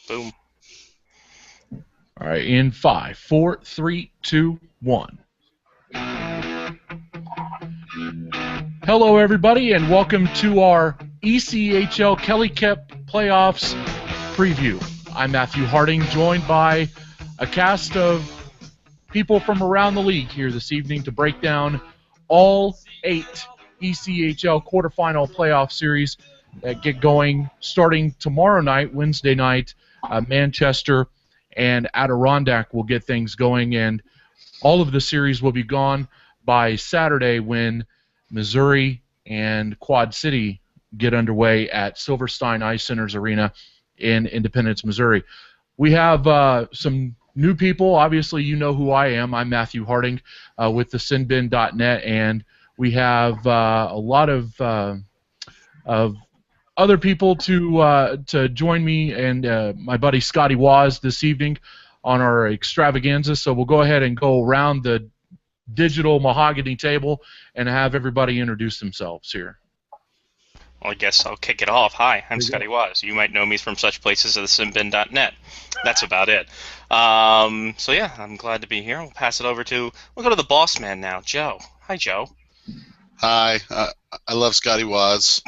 Boom. All right, in 5, 4, 3, 2, 1. Hello, everybody, and welcome to our ECHL Kelly Cup Playoffs preview. I'm Matthew Harding, joined by a cast of people from around the league here this evening to break down all 8 ECHL quarterfinal playoff series that get going starting tomorrow night, Wednesday night. Manchester and Adirondack will get things going, and all of the series will be gone by Saturday when Missouri and Quad City get underway at Silverstein Ice Centers Arena in Independence, Missouri. We have some new people. Obviously, you know who I am. I'm Matthew Harding with the sinbin.net, and we have a lot of other people to join me and my buddy Scotty Waz this evening on our extravaganza. So we'll go ahead and go around the digital mahogany table and have everybody introduce themselves here. Well, I guess I'll kick it off. Hi, I'm Scotty Waz. You might know me from such places as sinbin.net. That's about it. So yeah, I'm glad to be here. We'll pass it over to, we'll go to the boss man now, Joe. Hi, Joe. Hi, I love Scotty Waz.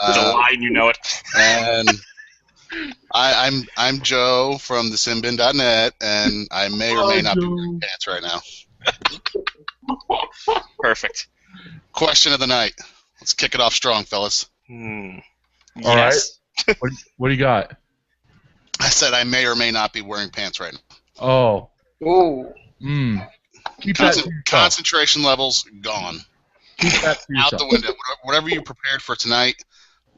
It's a lie, and you know it. And I'm Joe from the sinbin.net, and I may or may not be wearing pants right now. Perfect. Question of the night. Let's kick it off strong, fellas. All Yes. right. What do you got? I said I may or may not be wearing pants right now. Oh. Ooh. Keep that to yourself. Concentration levels gone. Keep that to yourself. Out the window. Whatever you prepared for tonight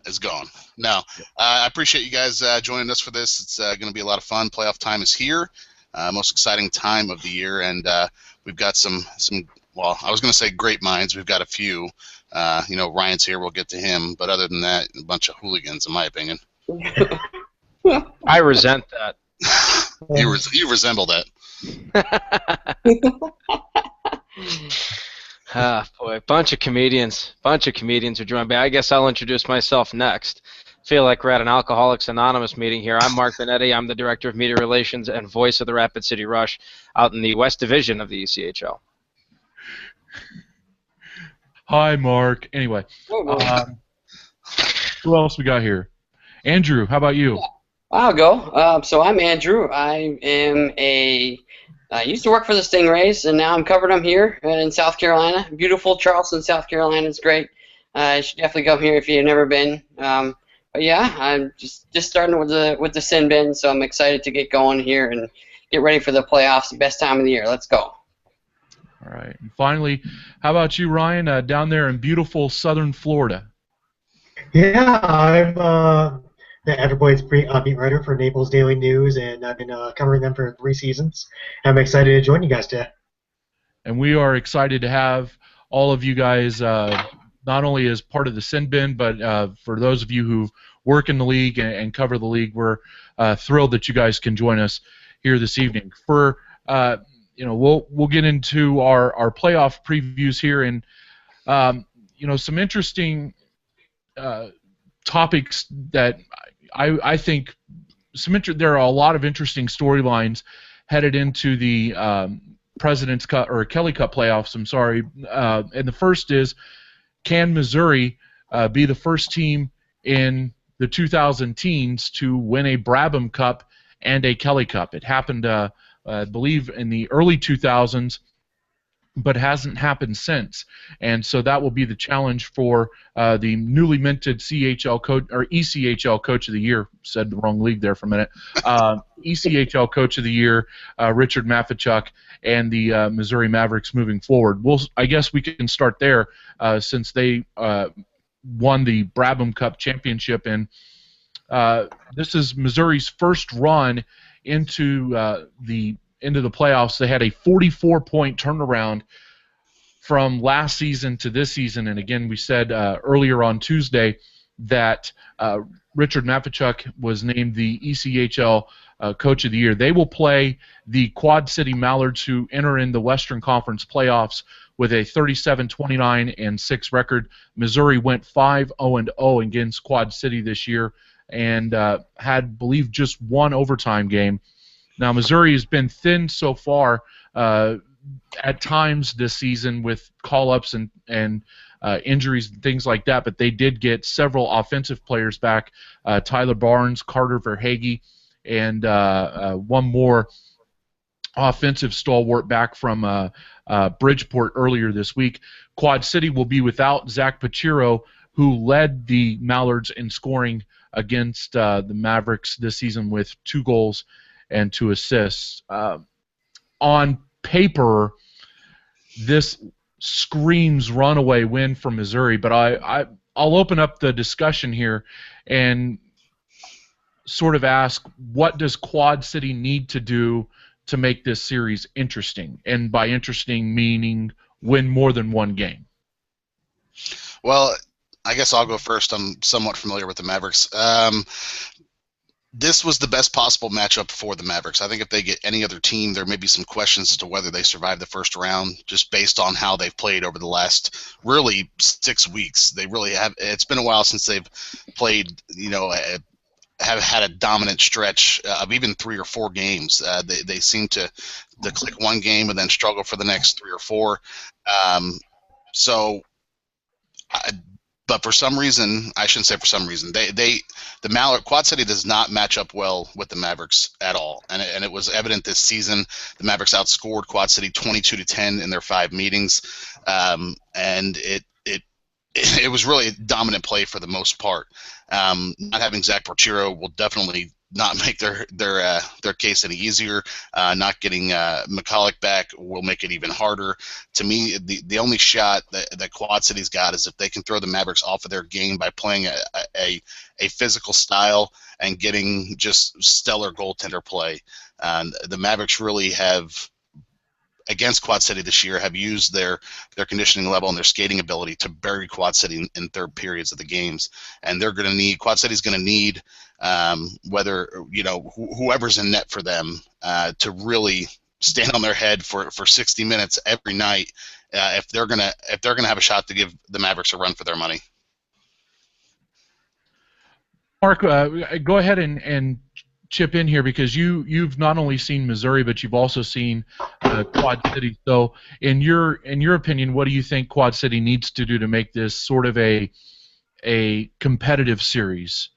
is gone. Now, I appreciate you guys joining us for this. It's going to be a lot of fun. Playoff time is here. Most exciting time of the year, and we've got some. Well, I was going to say great minds. We've got a few. Ryan's here. We'll get to him. But other than that, a bunch of hooligans, in my opinion. I resent that. You resemble that. Boy, bunch of comedians are joined by. I guess I'll introduce myself next. Feel like we're at an Alcoholics Anonymous meeting here. I'm Mark Benetti. I'm the Director of Media Relations and voice of the Rapid City Rush out in the West Division of the ECHL. Hi, Mark. Anyway, who else we got here? Andrew, how about you? I'll go. So I'm Andrew. I used to work for the Stingrays, and now I'm covered them here in South Carolina. Beautiful Charleston, South Carolina. It's great. You should definitely come here if you've never been. But yeah, I'm just starting with the Sin Bin, so I'm excited to get going here and get ready for the playoffs. The best time of the year. Let's go. All right. And finally, how about you, Ryan, down there in beautiful southern Florida? Yeah, I'm the Everboys beat writer for Naples Daily News, and I've been covering them for 3 seasons. I'm excited to join you guys today. And we are excited to have all of you guys not only as part of the Sin Bin, but for those of you who work in the league and cover the league, we're thrilled that you guys can join us here this evening. For we'll get into our playoff previews here, and some interesting topics that I think there are a lot of interesting storylines headed into the President's Cup or Kelly Cup playoffs. I'm sorry, and the first is, can Missouri be the first team in the 2000 teens to win a Brabham Cup and a Kelly Cup? It happened, I believe, in the early 2000s, but hasn't happened since. And so that will be the challenge for the newly minted CHL coach or ECHL Coach of the Year. Said the wrong league there for a minute. ECHL Coach of the Year, Richard Maffichuk, and the Missouri Mavericks moving forward. I guess we can start there since they won the Brabham Cup championship, and this is Missouri's first run into the playoffs. They had a 44-point turnaround from last season to this season, and again, we said earlier on Tuesday that Richard Maffichuk was named the ECHL Coach of the Year. They will play the Quad City Mallards, who enter in the Western Conference playoffs with a 37-29-6 record. Missouri went 5-0-0 against Quad City this year. and had, believe, just one overtime game. Now, Missouri has been thin so far at times this season with call-ups and injuries and things like that, but they did get several offensive players back, Tyler Barnes, Carter Verhage, and one more offensive stalwart back from Bridgeport earlier this week. Quad City will be without Zach Pachiro, who led the Mallards in scoring against the Mavericks this season with 2 goals and 2 assists. On paper, this screams runaway win for Missouri, but I'll open up the discussion here and sort of ask, what does Quad City need to do to make this series interesting? And by interesting, meaning win more than one game. Well, I guess I'll go first. I'm somewhat familiar with the Mavericks. This was the best possible matchup for the Mavericks. I think if they get any other team, there may be some questions as to whether they survive the first round, just based on how they've played over the last really 6 weeks. They really have. It's been a while since they've played, have had a dominant stretch of even 3 or 4 games. They seem to click one game and then struggle for the next 3 or 4. But for some reason, I shouldn't say for some reason, the Mallard Quad City does not match up well with the Mavericks at all, and it was evident this season. The Mavericks outscored Quad City 22-10 in their 5 meetings, and it was really a dominant play for the most part. Not having Zach Porchiro will definitely not make their case any easier. Not getting McCulloch back will make it even harder. To me, the only shot that Quad City's got is if they can throw the Mavericks off of their game by playing a physical style and getting just stellar goaltender play. The Mavericks really have, against Quad City this year, have used their conditioning level and their skating ability to bury Quad City in third periods of the games, and Quad City's going to need whether whoever's in net for them to really stand on their head for 60 minutes every night if they're gonna have a shot to give the Mavericks a run for their money. Mark, go ahead and chip in here, because you've not only seen Missouri, but you've also seen Quad City. So in your opinion, what do you think Quad City needs to do to make this sort of a competitive series?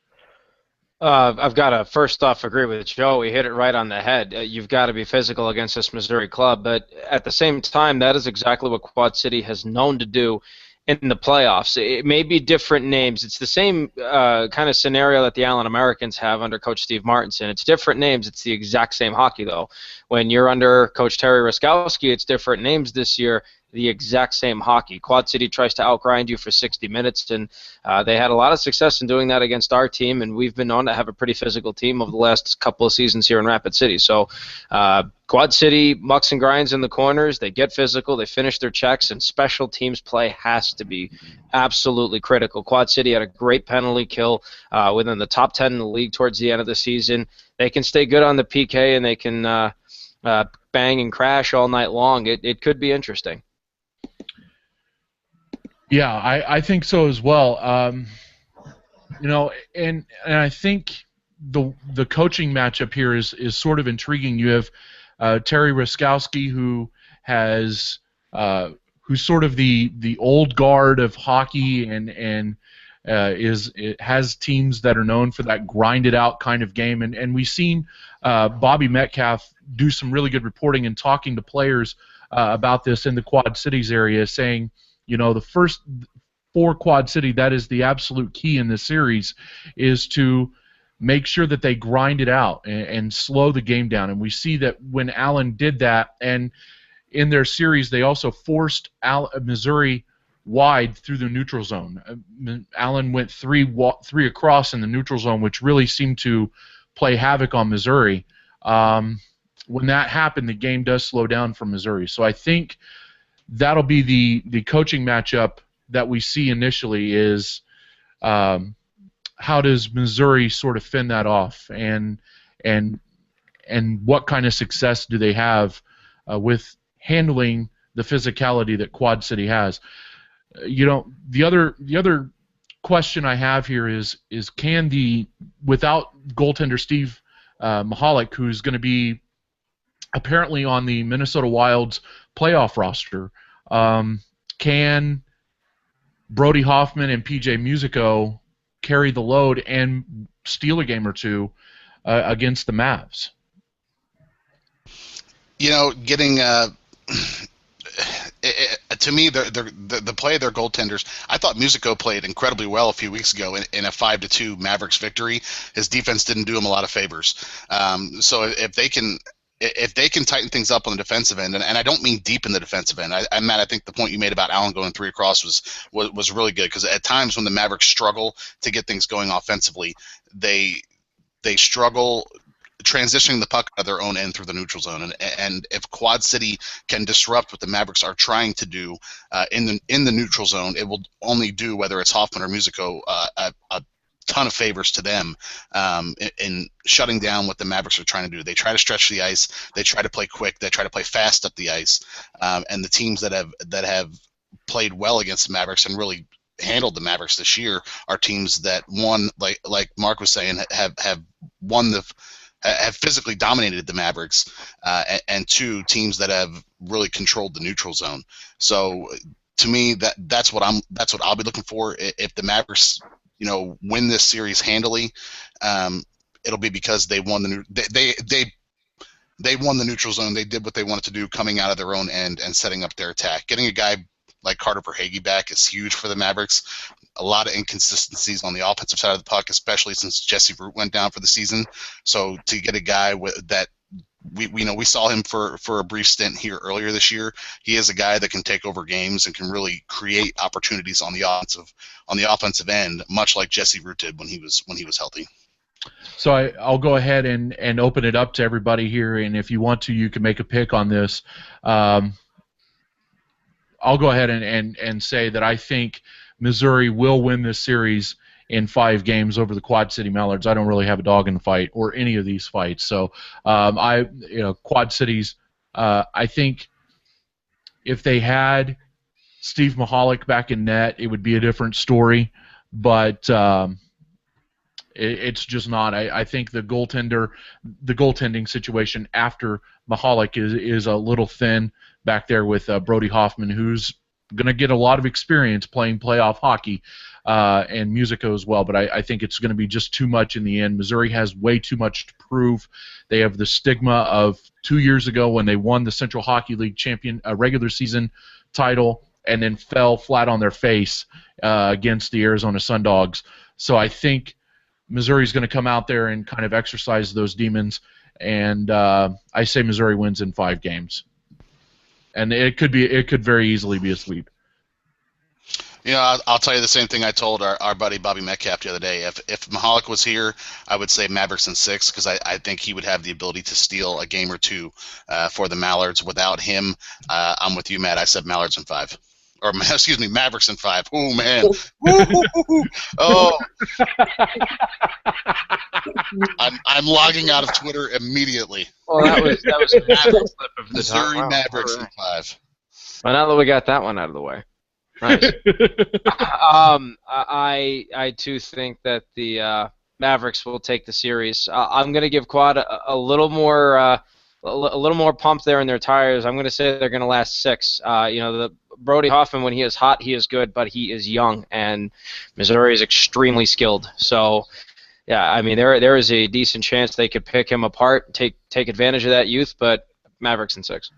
I've got to first off agree with Joe. He hit it right on the head. You've got to be physical against this Missouri club, but at the same time, that is exactly what Quad City has known to do in the playoffs. It may be different names. It's the same kind of scenario that the Allen Americans have under Coach Steve Martinson. It's different names. It's the exact same hockey, though. When you're under Coach Terry Ruskowski, it's different names this year. The exact same hockey. Quad City tries to outgrind you for 60 minutes, and they had a lot of success in doing that against our team, and we've been known to have a pretty physical team over the last couple of seasons here in Rapid City. So Quad City mucks and grinds in the corners. They get physical. They finish their checks, and special teams play has to be absolutely critical. Quad City had a great penalty kill within the top 10 in the league towards the end of the season. They can stay good on the PK, and they can bang and crash all night long. It could be interesting. Yeah, I think so as well. And I think the coaching matchup here is sort of intriguing. You have Terry Ruskowski, who's sort of the old guard of hockey, and has teams that are known for that grinded out kind of game. And we've seen Bobby Metcalf do some really good reporting and talking to players about this in the Quad Cities area, saying, the first for Quad City, that is the absolute key in this series, is to make sure that they grind it out and slow the game down. And we see that when Allen did that, and in their series, they also forced Missouri wide through the neutral zone. Allen went three across in the neutral zone, which really seemed to play havoc on Missouri. When that happened, the game does slow down for Missouri. So I think that'll be the coaching matchup that we see initially, is how does Missouri sort of fend that off, and what kind of success do they have with handling the physicality that Quad City has. The other question I have here is can without goaltender Steve Mahalik, who's going to be apparently on the Minnesota Wild's playoff roster, can Brody Hoffman and PJ Musico carry the load and steal a game or two against the Mavs? Getting to me, the play of their goaltenders, I thought Musico played incredibly well a few weeks ago in a 5-2 Mavericks victory. His defense didn't do him a lot of favors. So if they can tighten things up on the defensive end, and I don't mean deep in the defensive end. Matt, I think the point you made about Allen going 3 across was really good, because at times when the Mavericks struggle to get things going offensively, they struggle transitioning the puck out of their own end through the neutral zone, and if Quad City can disrupt what the Mavericks are trying to do in the neutral zone, it will only do, whether it's Hoffman or Musico, a ton of favors to them in shutting down what the Mavericks are trying to do. They try to stretch the ice, they try to play quick, they try to play fast up the ice, and the teams that have played well against the Mavericks and really handled the Mavericks this year are teams that, one, like Mark was saying, have physically dominated the Mavericks, and two, teams that have really controlled the neutral zone. So to me, that's what I'll be looking for. If the Mavericks, win this series handily, it'll be because they won they won the neutral zone. They did what they wanted to do, coming out of their own end and setting up their attack. Getting a guy like Carter Verhaeghe back is huge for the Mavericks. A lot of inconsistencies on the offensive side of the puck, especially since Jesse Root went down for the season. So to get a guy that we saw him for a brief stint here earlier this year. He is a guy that can take over games and can really create opportunities on the offensive end, much like Jesse Root did when he was healthy. So I'll go ahead and open it up to everybody here, and if you want to, you can make a pick on this. I'll go ahead and say that I think Missouri will win this series in 5 games over the Quad City Mallards. I don't really have a dog in the fight or any of these fights. So Quad Cities, I think if they had Steve Mahalik back in net, it would be a different story. But it's just not. I think the goaltending situation after Mahalik is a little thin back there with Brody Hoffman, who's going to get a lot of experience playing playoff hockey, and Musico as well. But I think it's going to be just too much in the end. Missouri has way too much to prove. They have the stigma of 2 years ago when they won the Central Hockey League regular season title and then fell flat on their face against the Arizona Sundogs. So I think Missouri's going to come out there and kind of exercise those demons, and I say Missouri wins in 5 games. And it could very easily be a sweep. I'll tell you the same thing I told our buddy Bobby Metcalf the other day. If Mahalik was here, I would say Mavericks in 6, because I think he would have the ability to steal a game or two for the Mallards. Without him, I'm with you, Matt. I said Mallards in 5. Or, excuse me, Mavericks in 5. Oh, man. Oh. I'm logging out of Twitter immediately. Well, that was a slip of the Missouri tongue. Wow. Mavericks All in 5. Well, now that we got that one out of the way. Nice. I too think that the Mavericks will take the series. I'm going to give Quad a little more pump there in their tires. I'm going to say they're going to last 6. The Brody Hoffman, when he is hot, he is good, but he is young, and Missouri is extremely skilled. So, yeah, I mean, there is a decent chance they could pick him apart, take advantage of that youth, but Mavericks in 6.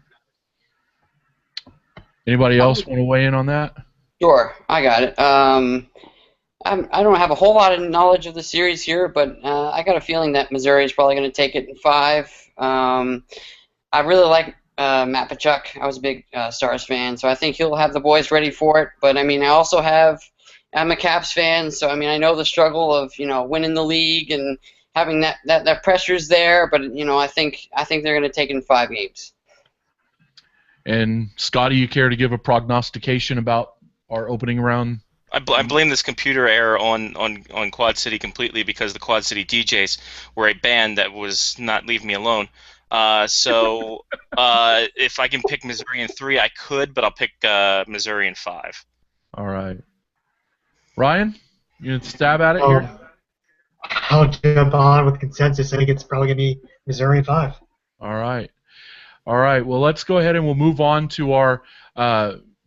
Anybody else want to weigh in on that? Sure, I got it. I don't have a whole lot of knowledge of the series here, but I got a feeling that Missouri is probably going to take it in 5. I really like Matt Tkachuk. I was a big Stars fan, so I think he'll have the boys ready for it. But I mean, I'm a Caps fan, so I mean, I know the struggle of winning the league and having that pressure's there. But I think they're going to take it in 5 games. And Scotty, you care to give a prognostication about our opening round? I blame this computer error on Quad City completely, because the Quad City DJs were a band that was not leave me alone. So if I can pick Missouri in 3, I could, but I'll pick Missouri in 5. All right. Ryan? You gonna stab at it here? I'll jump on with consensus. I think it's probably going to be Missouri in 5. All right. All right. Well, let's go ahead and we'll move on to our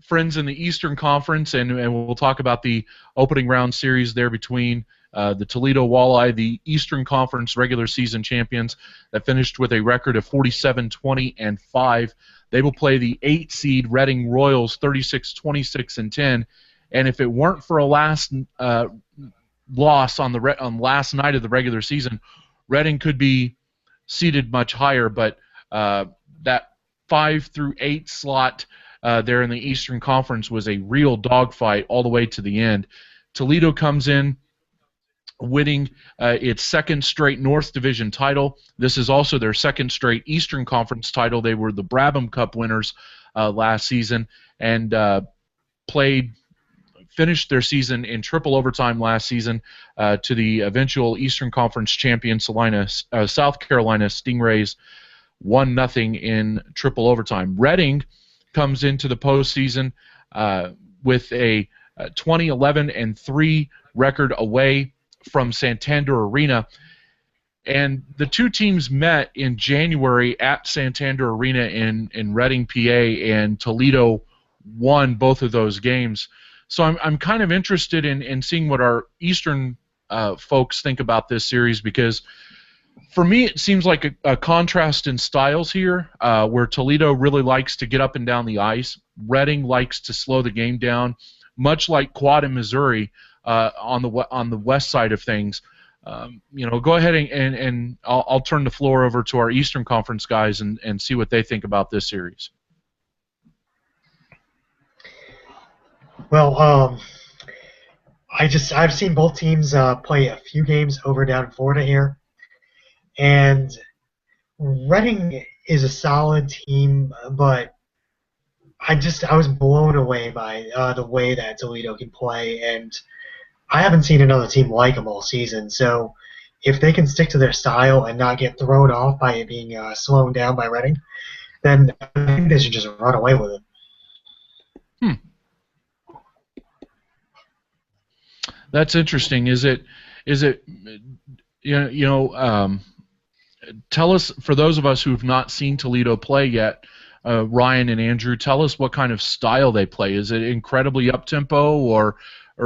friends in the Eastern Conference, and we'll talk about the opening round series there between the Toledo Walleye, the Eastern Conference regular season champions that finished with a record of 47-20-5. They will play the 8 seed Reading Royals 36-26-10. And if it weren't for a last loss on last night of the regular season, Reading could be seated much higher, but that 5 through 8 slot there in the Eastern Conference was a real dogfight all the way to the end. Toledo comes in winning its second straight North Division title. This is also their second straight Eastern Conference title. They were the Brabham Cup winners last season and finished their season in triple overtime last season to the eventual Eastern Conference champion South Carolina Stingrays 1-0 in triple overtime. Reading comes into the postseason with a 20-11-3 record away from Santander Arena. And the two teams met in January at Santander Arena in Reading, PA, and Toledo won both of those games. So I'm kind of interested in seeing what our Eastern folks think about this series, because for me it seems like a contrast in styles here, where Toledo really likes to get up and down the ice. Reading likes to slow the game down, much like Quad and Missouri on the west side of things. Go ahead and I'll turn the floor over to our Eastern Conference guys and see what they think about this series. Well, I've seen both teams play a few games over down in Florida here, and Reading is a solid team, but I was blown away by the way that Toledo can play, and I haven't seen another team like them all season. So if they can stick to their style and not get thrown off by it being slowed down by Reading, then I think they should just run away with it. That's interesting. Is it tell us, for those of us who have not seen Toledo play yet, Ryan and Andrew, tell us what kind of style they play. Is it incredibly up-tempo, or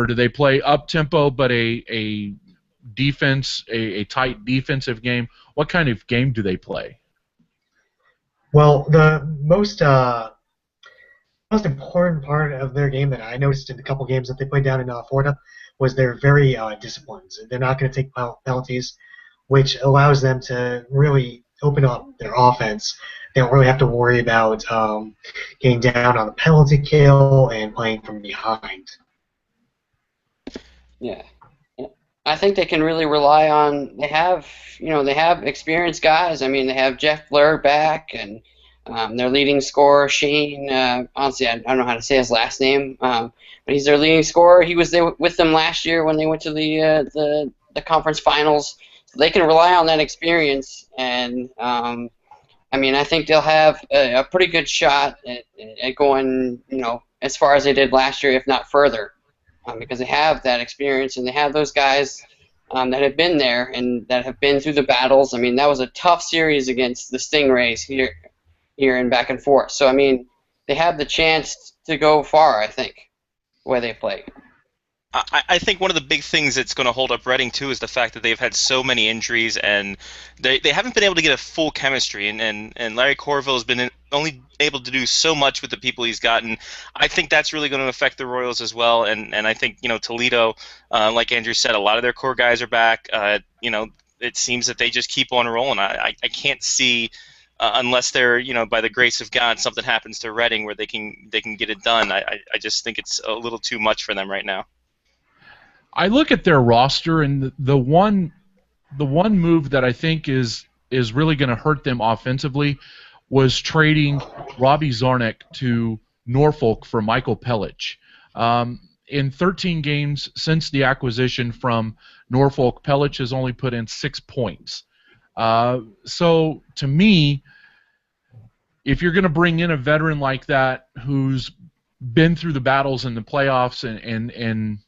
do they play up-tempo but a defense, a tight defensive game? What kind of game do they play? Well, the most important part of their game that I noticed in the couple games that they played down in Florida was they're very disciplined. They're not going to take penalties, which allows them to really open up their offense. They don't really have to worry about getting down on the penalty kill and playing from behind. Yeah. I think they can really rely on, they have experienced guys. I mean, they have Jeff Blair back, and their leading scorer, Shane, honestly, I don't know how to say his last name, but he's their leading scorer. He was there with them last year when they went to the conference finals. So they can rely on that experience, and I think they'll have a pretty good shot at going, as far as they did last year, if not further, because they have that experience and they have those guys that have been there and that have been through the battles. I mean, that was a tough series against the Stingrays here and back and forth. So, they have the chance to go far, I think, where they play. I think one of the big things that's going to hold up Reading, too, is the fact that they've had so many injuries, and they haven't been able to get a full chemistry, and Larry Corville has been only able to do so much with the people he's gotten. I think that's really going to affect the Royals as well, and I think, Toledo, like Andrew said, a lot of their core guys are back. It seems that they just keep on rolling. I can't see, unless they're, by the grace of God, something happens to Reading where they can get it done. I just think it's a little too much for them right now. I look at their roster, and the one move that I think is really going to hurt them offensively was trading Robbie Zarnik to Norfolk for Michael Pellich. In 13 games since the acquisition from Norfolk, Pellich has only put in 6 points. So to me, if you're going to bring in a veteran like that who's been through the battles in the playoffs and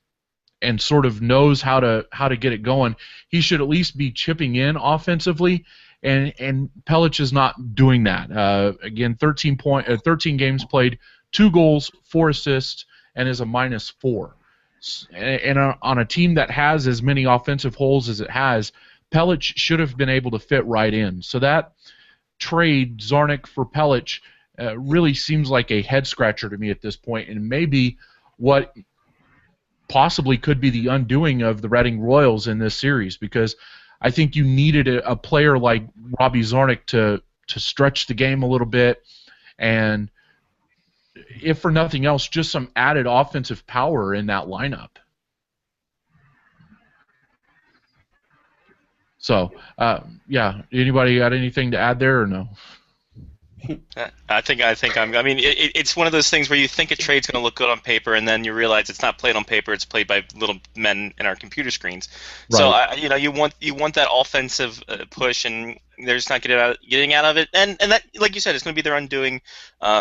and sort of knows how to get it going, he should at least be chipping in offensively. And Pelic is not doing that. Again, 13 games played, 2 goals, 4 assists, and is a -4. And on a team that has as many offensive holes as it has, Pelic should have been able to fit right in. So that trade, Zarnik for Pelic, really seems like a head scratcher to me at this point, and maybe what possibly could be the undoing of the Reading Royals in this series, because I think you needed a player like Robbie Zarnik to stretch the game a little bit, and if for nothing else, just some added offensive power in that lineup. So, yeah, anybody got anything to add there or no? I think I mean, it's one of those things where you think a trade's going to look good on paper, and then you realize it's not played on paper; it's played by little men in our computer screens. Right. So, you want that offensive push, and they're just not getting out of it. And that, like you said, it's going to be their undoing,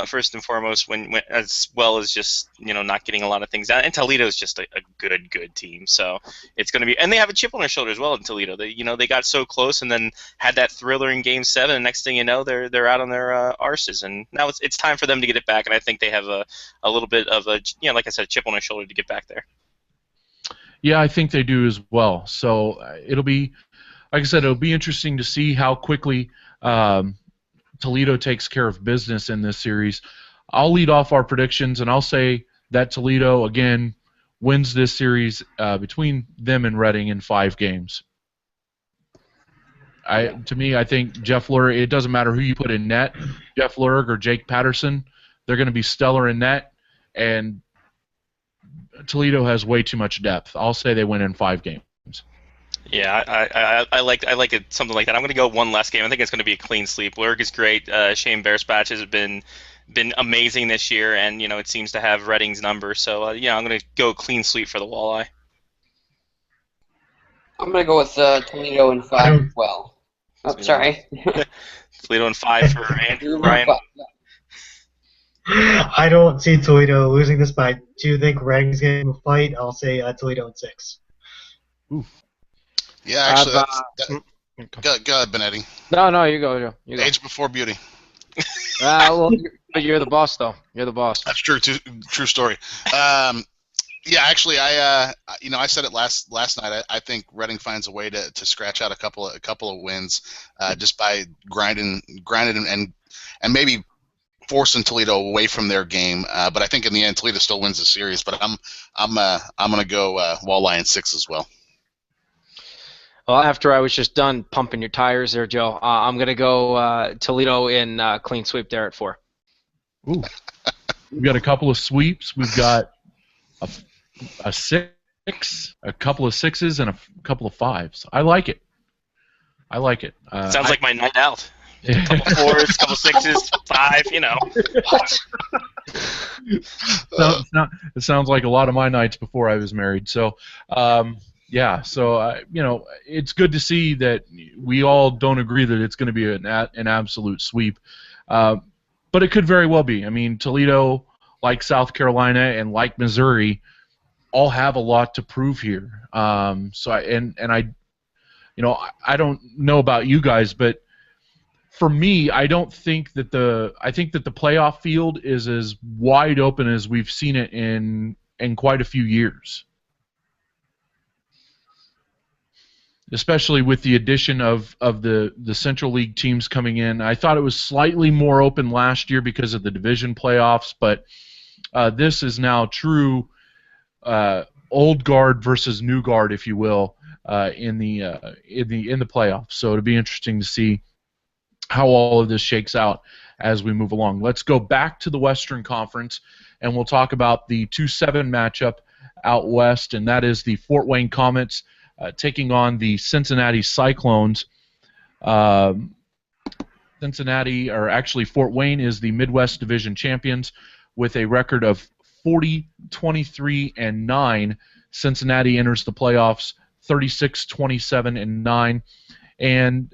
first and foremost, when as well as just not getting a lot of things out. And Toledo's just a good team, so it's going to be. And they have a chip on their shoulder as well in Toledo. They got so close, and then had that thriller in Game 7. And next thing you know, they're out on their arses, and now it's time for them to get it back. And I think they have a little bit of a like I said, a chip on their shoulder to get back there. Yeah, I think they do as well. So it'll be, like I said, it'll be interesting to see how quickly Toledo takes care of business in this series. I'll lead off our predictions, and I'll say that Toledo, again, wins this series between them and Reading in 5 games. To me, I think Jeff Lurig, it doesn't matter who you put in net, Jeff Lurig or Jake Patterson, they're going to be stellar in net, and Toledo has way too much depth. I'll say they win in 5 games. Yeah, I like it, something like that. I'm going to go one last game. I think it's going to be a clean sweep. Lurig is great. Shane Bearspatch has been amazing this year, and it seems to have Reading's number. So I'm going to go clean sweep for the Walleye. I'm going to go with Toledo in 5 as well. Oh, sorry. Toledo in 5 for Andrew. Ryan. I don't see Toledo losing this, but I do think Reading's going to fight. I'll say Toledo in 6. Ooh. Yeah, actually, go ahead, Benetti. No, you go. Age before beauty. Well, you're the boss, though. You're the boss. That's true. True story. Yeah, actually, I said it last night. I think Reading finds a way to scratch out a couple of wins, just by grinding and maybe forcing Toledo away from their game. But I think in the end, Toledo still wins the series. But I'm gonna go Walleye in 6 as well. Well, after I was just done pumping your tires there, Joe, I'm going to go Toledo in clean sweep there at 4. Ooh. We've got a couple of sweeps. We've got a 6, a couple of 6s, and a couple of 5s. I like it. Sounds like my night out. A couple 4s, a couple 6s, 5, It sounds like a lot of my nights before I was married. So, yeah, so it's good to see that we all don't agree that it's going to be an absolute sweep, but it could very well be. I mean, Toledo, like South Carolina and like Missouri, all have a lot to prove here. So I don't know about you guys, but for me, I think that the playoff field is as wide open as we've seen it in quite a few years. Especially with the addition of the Central League teams coming in. I thought it was slightly more open last year because of the division playoffs, but this is now true old guard versus new guard, if you will, in the playoffs. So it'll be interesting to see how all of this shakes out as we move along. Let's go back to the Western Conference, and we'll talk about the 2-7 matchup out west, and that is the Fort Wayne Comets taking on the Cincinnati Cyclones. Fort Wayne is the Midwest Division champions with a record of 40-23-9. Cincinnati enters the playoffs 36-27-9. And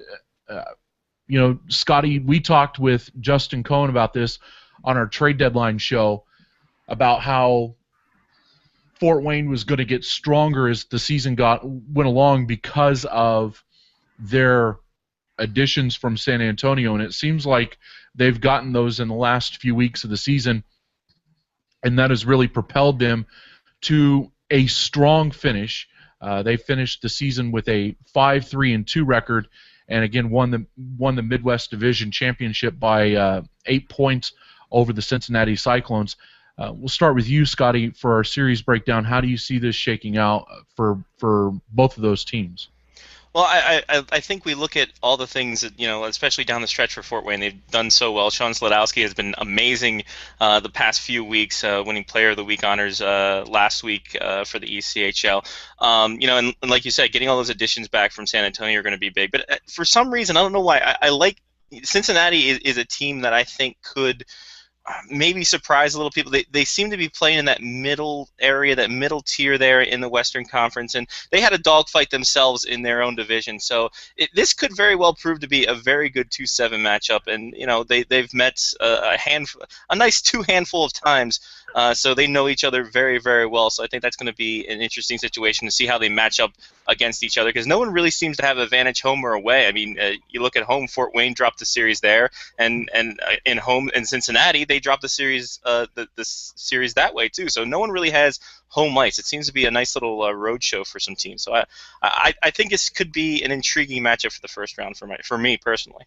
Scotty, we talked with Justin Cohen about this on our trade deadline show about how Fort Wayne was going to get stronger as the season went along because of their additions from San Antonio, and it seems like they've gotten those in the last few weeks of the season, and that has really propelled them to a strong finish. They finished the season with a 5-3-2 record, and again won the Midwest Division Championship by 8 points over the Cincinnati Cyclones. We'll start with you, Scotty, for our series breakdown. How do you see this shaking out for both of those teams? Well, I think we look at all the things that, especially down the stretch for Fort Wayne, they've done so well. Sean Slodowski has been amazing the past few weeks, winning Player of the Week honors last week for the ECHL. And like you said, getting all those additions back from San Antonio are going to be big. But for some reason, I don't know why, I like Cincinnati is a team that I think could maybe surprise a little people. They seem to be playing in that middle area, that middle tier there in the Western Conference, and they had a dogfight themselves in their own division. So this could very well prove to be a very good 2-7 matchup, and they've met a nice handful of times. So they know each other very, very well. So I think that's going to be an interesting situation to see how they match up against each other, because no one really seems to have advantage home or away. I mean, you look at home, Fort Wayne dropped the series there, and in home in Cincinnati, they dropped the series series that way too. So no one really has home ice. It seems to be a nice little road show for some teams. So I think this could be an intriguing matchup for the first round for me personally.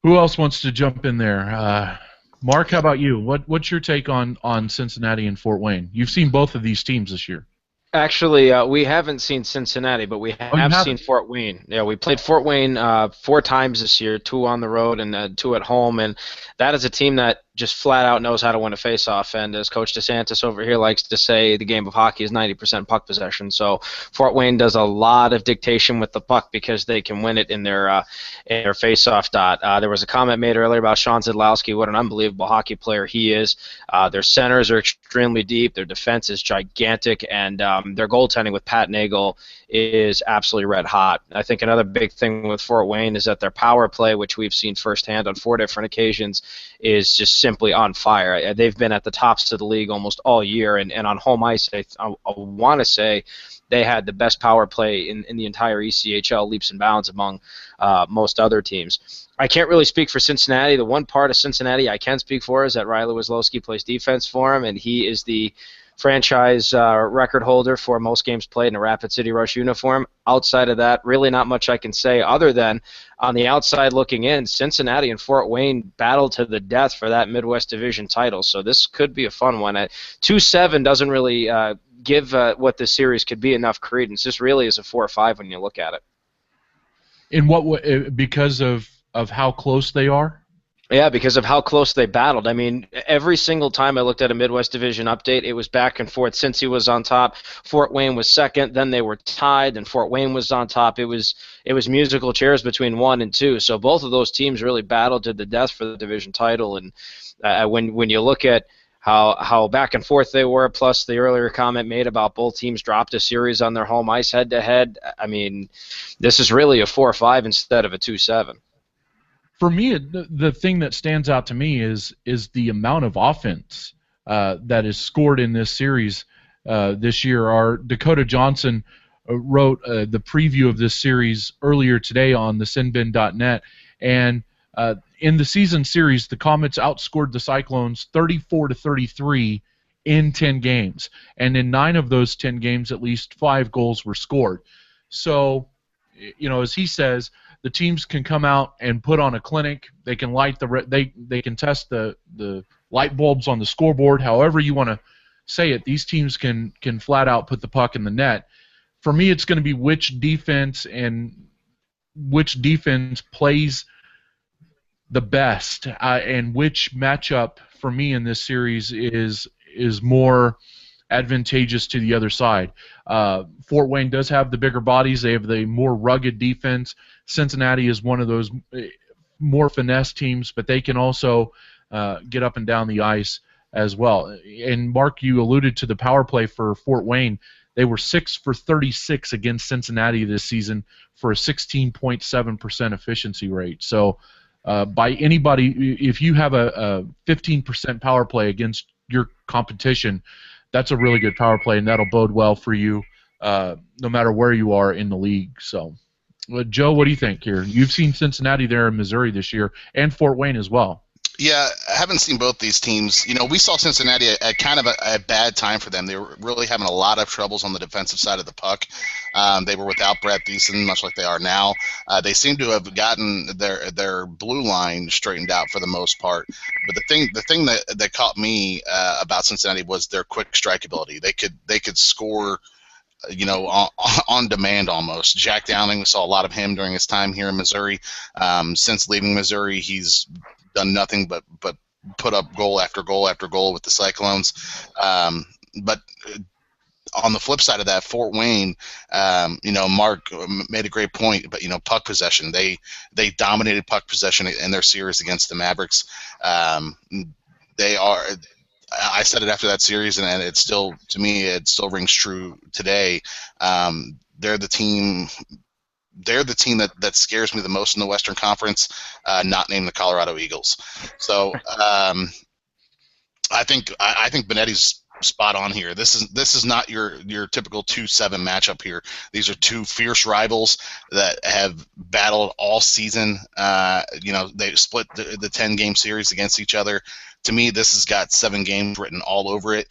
Who else wants to jump in there? Mark, how about you? What's your take on Cincinnati and Fort Wayne? You've seen both of these teams this year. Actually, we haven't seen Cincinnati, but we have seen Fort Wayne. Yeah, we played Fort Wayne 4 times this year, 2 on the road and 2 at home, and that is a team that just flat out knows how to win a face-off. And as Coach DeSantis over here likes to say, the game of hockey is 90% puck possession. So Fort Wayne does a lot of dictation with the puck because they can win it in their face-off dot. There was a comment made earlier about Sean Zidlowski, what an unbelievable hockey player he is. Their centers are extremely deep. Their defense is gigantic, and their goaltending with Pat Nagel is absolutely red hot. I think another big thing with Fort Wayne is that their power play, which we've seen firsthand on 4 different occasions, is just simply on fire. They've been at the tops of the league almost all year, and on home ice, I want to say they had the best power play in the entire ECHL, leaps and bounds among most other teams. I can't really speak for Cincinnati. The one part of Cincinnati I can speak for is that Riley Weslowski plays defense for him, and he is the franchise record holder for most games played in a Rapid City Rush uniform. Outside of that, really not much I can say other than on the outside looking in, Cincinnati and Fort Wayne battled to the death for that Midwest Division title. So this could be a fun one. 2-7 doesn't really give what this series could be enough credence. This really is a 4-5 when you look at it. In what way? Because of how close they are? Yeah, because of how close they battled. I mean, every single time I looked at a Midwest Division update, it was back and forth. Cincy was on top, Fort Wayne was second, then they were tied, and Fort Wayne was on top. It was musical chairs between 1 and 2. So both of those teams really battled to the death for the division title. And when you look at how back and forth they were, plus the earlier comment made about both teams dropped a series on their home ice head-to-head, I mean, this is really a 4-5 instead of a 2-7. For me, the thing that stands out to me is the amount of offense that is scored in this series this year. Our Dakota Johnson wrote the preview of this series earlier today on the sinbin.net, and in the season series, the Comets outscored the Cyclones 34-33 in 10 games, and in 9 of those 10 games, at least 5 goals were scored. So, as he says, the teams can come out and put on a clinic. They can light they can test the light bulbs on the scoreboard. However you want to say it, these teams can flat out put the puck in the net. For me, it's going to be which defense plays the best, and which matchup for me in this series is more advantageous to the other side. Fort Wayne does have the bigger bodies. They have the more rugged defense. Cincinnati is one of those more finesse teams, but they can also get up and down the ice as well. And Mark, you alluded to the power play for Fort Wayne. They were 6 for 36 against Cincinnati this season for a 16.7% efficiency rate. So by anybody, if you have a 15% power play against your competition, that's a really good power play, and that'll bode well for you no matter where you are in the league. So, Joe, what do you think here? You've seen Cincinnati there in Missouri this year, and Fort Wayne as well. Yeah, I haven't seen both these teams. We saw Cincinnati at kind of a bad time for them. They were really having a lot of troubles on the defensive side of the puck. They were without Brett Thiessen, much like they are now. They seem to have gotten their blue line straightened out for the most part. But the thing that caught me about Cincinnati was their quick strike ability. They could score, on demand almost. Jack Downing, we saw a lot of him during his time here in Missouri. Since leaving Missouri, he's done nothing but put up goal after goal after goal with the Cyclones. But on the flip side of that, Fort Wayne, Mark made a great point, but puck possession. They dominated puck possession in their series against the Mavericks. They are. I said it after that series, and it's still, to me, it still rings true today. They're the team. They're the team that scares me the most in the Western Conference, not named the Colorado Eagles. So I think Benetti's spot on here. This is not your typical 2-7 matchup here. These are two fierce rivals that have battled all season. They split the 10-game series against each other. To me, this has got 7 games written all over it.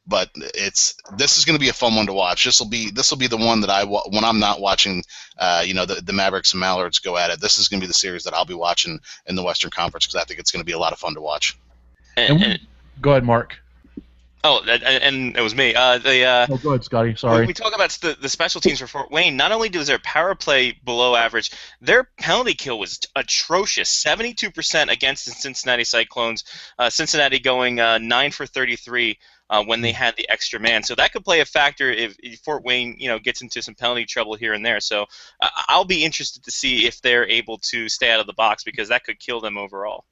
But this is going to be a fun one to watch. This will be the one that when I'm not watching, the Mavericks and Mallards go at it. This is going to be the series that I'll be watching in the Western Conference because I think it's going to be a lot of fun to watch. Go ahead, Mark. Oh, and it was me. Go ahead, Scotty. Sorry. When we talk about the special teams for Fort Wayne, not only does their power play below average, their penalty kill was atrocious. 72% against the Cincinnati Cyclones. Cincinnati going 9 for 33 when they had the extra man. So that could play a factor if Fort Wayne, gets into some penalty trouble here and there. So I'll be interested to see if they're able to stay out of the box because that could kill them overall.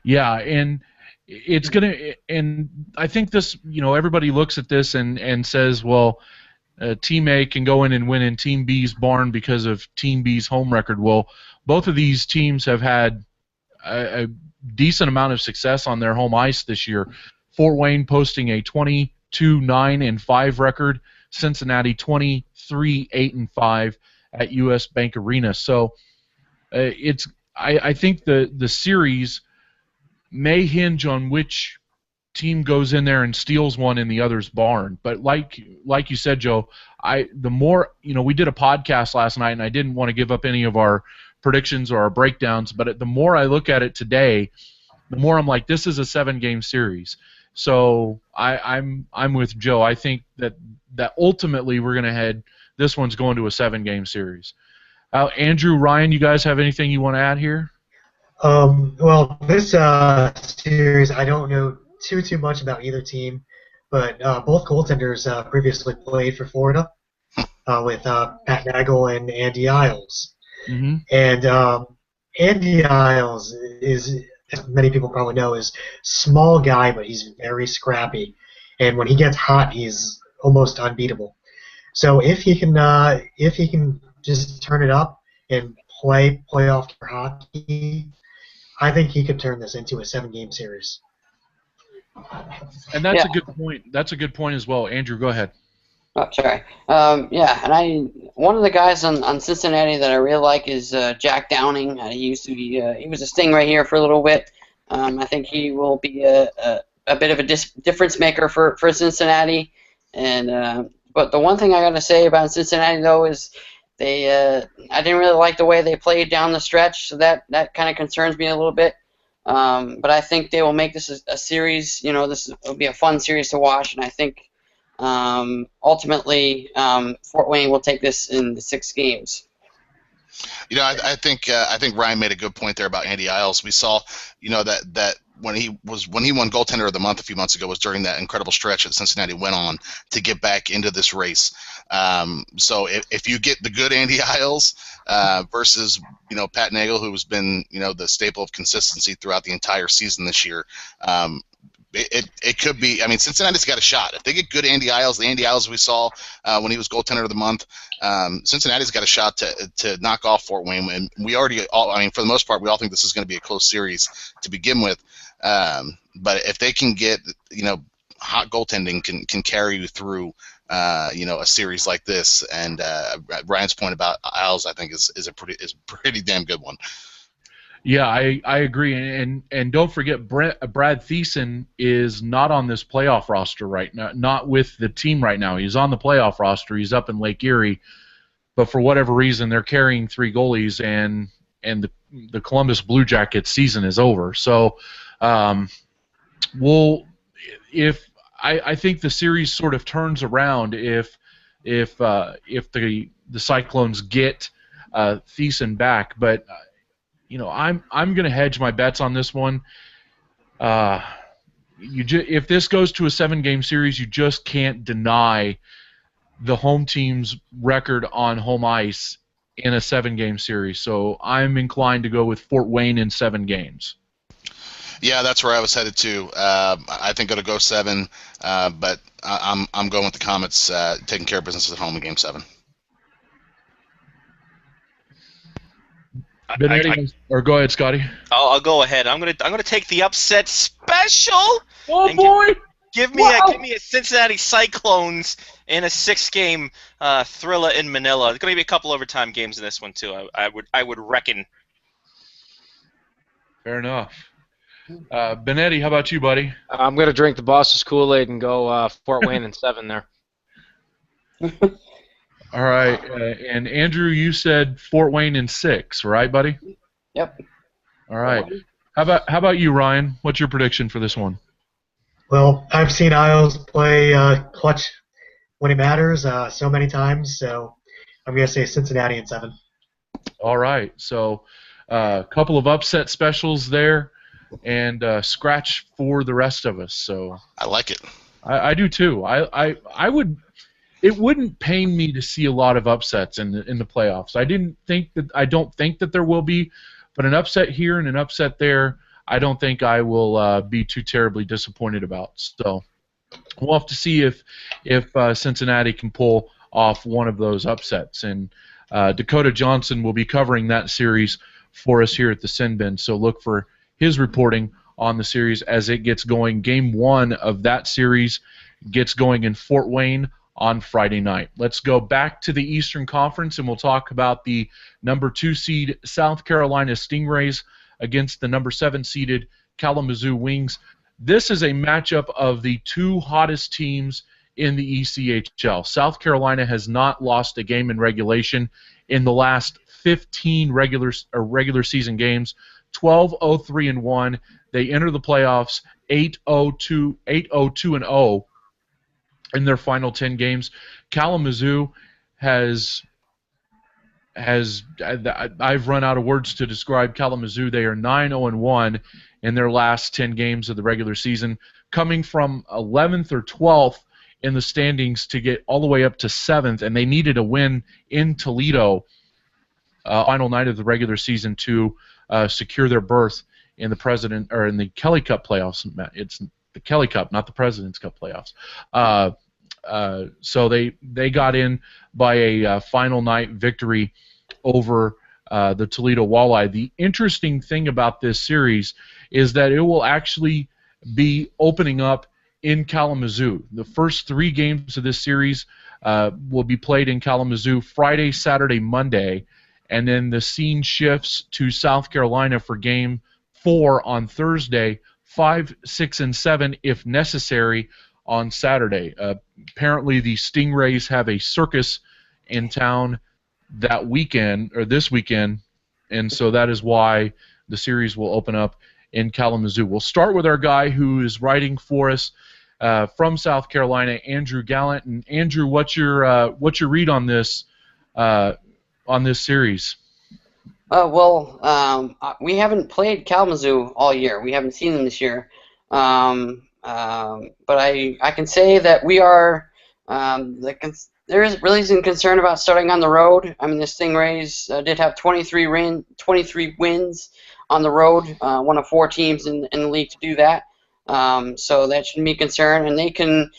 Yeah, and it's and I think this, everybody looks at this and says, well, Team A can go in and win in Team B's barn because of Team B's home record. Well, both of these teams have had a decent amount of success on their home ice this year. Fort Wayne posting a 22-9-5 record, Cincinnati 23-8-5 at US Bank Arena. So I think the series may hinge on which team goes in there and steals one in the other's barn. But like you said, Joe, the more, we did a podcast last night, and I didn't want to give up any of our predictions or our breakdowns, but the more I look at it today, the more I'm like, this is a 7-game series. So I'm with Joe. I think that ultimately we're going to head, this one's going to a 7-game series. Andrew, Ryan, you guys have anything you want to add here? Well, this series, I don't know too much about either team, but both goaltenders previously played for Florida with Pat Nagel and Andy Isles. Mm-hmm. And Andy Isles is, as many people probably know, is small guy, but he's very scrappy. And when he gets hot, he's almost unbeatable. So if he can just turn it up and play playoff hockey, I think he could turn this into a 7-game series. And that's a good point. That's a good point as well. Andrew, go ahead. Oh, sorry. And one of the guys on Cincinnati that I really like is Jack Downing. He used to be he was a Stingray here for a little bit. I think he will be a bit of a difference maker for Cincinnati. And but the one thing I got to say about Cincinnati though is I didn't really like the way they played down the stretch, so that kind of concerns me a little bit. But I think they will make this a series. This will be a fun series to watch, and I think ultimately Fort Wayne will take this in the 6 games. I think Ryan made a good point there about Andy Isles. We saw, that when he won goaltender of the month a few months ago was during that incredible stretch that Cincinnati went on to get back into this race. So if you get the good Andy Isles versus Pat Nagel, who has been the staple of consistency throughout the entire season this year. It could be. I mean, Cincinnati's got a shot. If they get good Andy Isles, the Andy Isles we saw when he was goaltender of the month, Cincinnati's got a shot to knock off Fort Wayne. And we already, for the most part, we all think this is going to be a close series to begin with. But if they can get, hot goaltending can carry you through a series like this. And Ryan's point about Isles, I think, is a pretty damn good one. Yeah, I agree, and don't forget Brad Thiessen is not on this playoff roster right now, not with the team right now. He's on the playoff roster. He's up in Lake Erie, but for whatever reason, they're carrying 3 goalies, and the Columbus Blue Jackets season is over. So, I think the series sort of turns around if the Cyclones get Thiessen back, but. I'm going to hedge my bets on this one. If this goes to a 7-game series, you just can't deny the home team's record on home ice in a 7-game series. So I'm inclined to go with Fort Wayne in 7 games. Yeah, that's where I was headed to. I think it'll go 7, but I'm going with the Comets taking care of business at home in Game 7. Or go ahead, Scotty. I'll go ahead. I'm gonna take the upset special. Oh boy! Give me a Cincinnati Cyclones in a 6-game thriller in Manila. There's gonna be a couple overtime games in this one too. I would reckon. Fair enough. Benetti, how about you, buddy? I'm gonna drink the boss's Kool-Aid and go Fort Wayne in 7 there. All right, and Andrew, you said Fort Wayne in 6, right, buddy? Yep. All right. How about you, Ryan? What's your prediction for this one? Well, I've seen Isles play clutch when it matters so many times, so I'm going to say Cincinnati in 7. All right. So a couple of upset specials there, and scratch for the rest of us. So I like it. I do too. I would. It wouldn't pain me to see a lot of upsets in the playoffs. I don't think that there will be, but an upset here and an upset there, I don't think I will be too terribly disappointed about. So we'll have to see if Cincinnati can pull off one of those upsets. And Dakota Johnson will be covering that series for us here at the Sin Bin. So look for his reporting on the series as it gets going. Game 1 of that series gets going in Fort Wayne on Friday night. Let's go back to the Eastern Conference, and we'll talk about the number 2 seed South Carolina Stingrays against the number 7 seeded Kalamazoo Wings. This is a matchup of the 2 hottest teams in the ECHL. South Carolina has not lost a game in regulation in the last 15 regular season games. 12-0-3-1. They enter the playoffs 8-0-2-0 in their final 10 games. Kalamazoo I've run out of words to describe Kalamazoo. They are 9-0-1 in their last 10 games of the regular season, coming from 11th or 12th in the standings to get all the way up to 7th, and they needed a win in Toledo final night of the regular season to secure their berth in the Kelly Cup playoffs. It's the Kelly Cup, not the President's Cup playoffs. So they got in by a final night victory over the Toledo Walleye. The interesting thing about this series is that it will actually be opening up in Kalamazoo. The first 3 games of this series will be played in Kalamazoo Friday, Saturday, Monday, and then the scene shifts to South Carolina for Game 4 on Thursday, 5, 6, and 7 if necessary on Saturday. Apparently the Stingrays have a circus in town this weekend, and so that is why the series will open up in Kalamazoo. We'll start with our guy who is writing for us from South Carolina, Andrew Gallant. And Andrew, what's your read on this series? We haven't played Kalamazoo all year. We haven't seen them this year. But I can say that we are there is really some concern about starting on the road. I mean, the Stingrays did have 23 wins on the road, one of 4 teams in the league to do that. So that shouldn't be a concern. And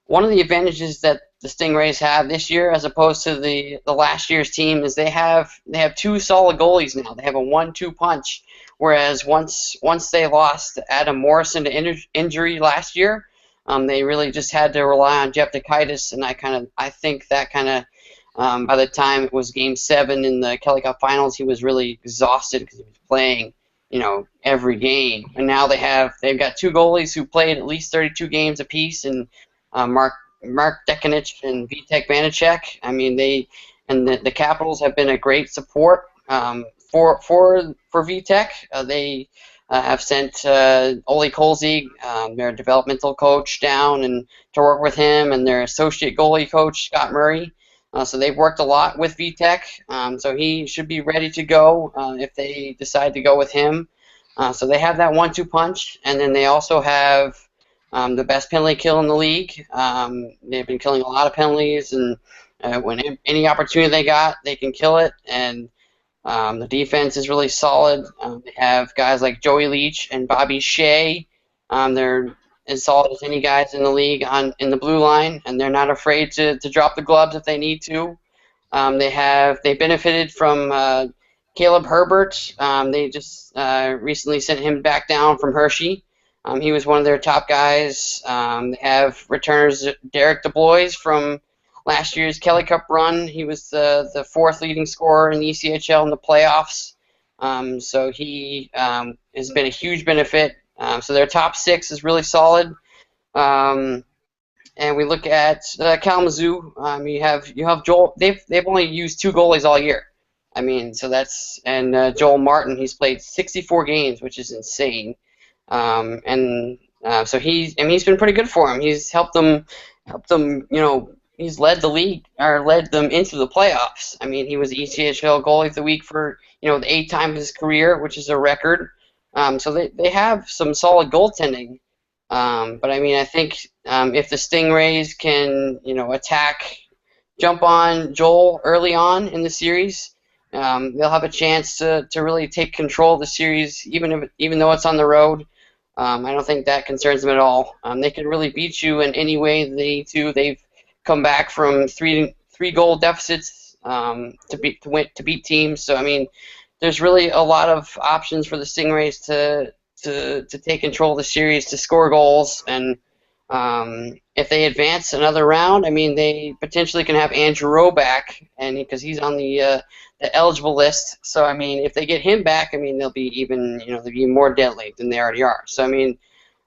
one of the advantages that the Stingrays have this year, as opposed to the last year's team, is they have 2 solid goalies now. They have a 1-2 punch. Whereas once they lost Adam Morrison to injury last year, They really just had to rely on Jeff Dekaitis, and I think that by the time it was Game 7 in the Kelly Cup Finals, he was really exhausted because he was playing, every game. And now they've got two goalies who played at least 32 games apiece, and Mark Dekanich and Vitek Vanacek. I mean, the Capitals have been a great support for Vitek. They have sent Ole Kolzig, their developmental coach, down and to work with him, and their associate goalie coach Scott Murray. So they've worked a lot with VTech, so he should be ready to go if they decide to go with him. So they have that 1-2 punch, and then they also have the best penalty kill in the league. They've been killing a lot of penalties, and when any opportunity they got, they can kill it. And the defense is really solid. They have guys like Joey Leach and Bobby Shea. They're as solid as any guys in the league in the blue line, and they're not afraid to drop the gloves if they need to. They benefited from Caleb Herbert. They just recently sent him back down from Hershey. He was one of their top guys. They have returners Derek DeBlois from last year's Kelly Cup run. He was the fourth leading scorer in the ECHL in the playoffs. So he has been a huge benefit. So their top six is really solid. And we look at Kalamazoo. You have Joel. They've only used two goalies all year. I mean, so Joel Martin. He's played 64 games, which is insane. So he's been pretty good for him. He's helped them. He's led the league or led them into the playoffs. I mean, he was the ECHL goalie of the week for the 8 times his career, which is a record. So they have some solid goaltending. But I mean, I think if the Stingrays can jump on Joel early on in the series, they'll have a chance to really take control of the series, even though it's on the road. I don't think that concerns them at all. They can really beat you in any way they need to. They've come back from three goal deficits to beat teams. So I mean, there's really a lot of options for the Stingrays to take control of the series, to score goals, and if they advance another round, I mean, they potentially can have Andrew Rowe back, and because he's on the eligible list. So I mean, if they get him back, I mean, they'll be more deadly than they already are. So I mean,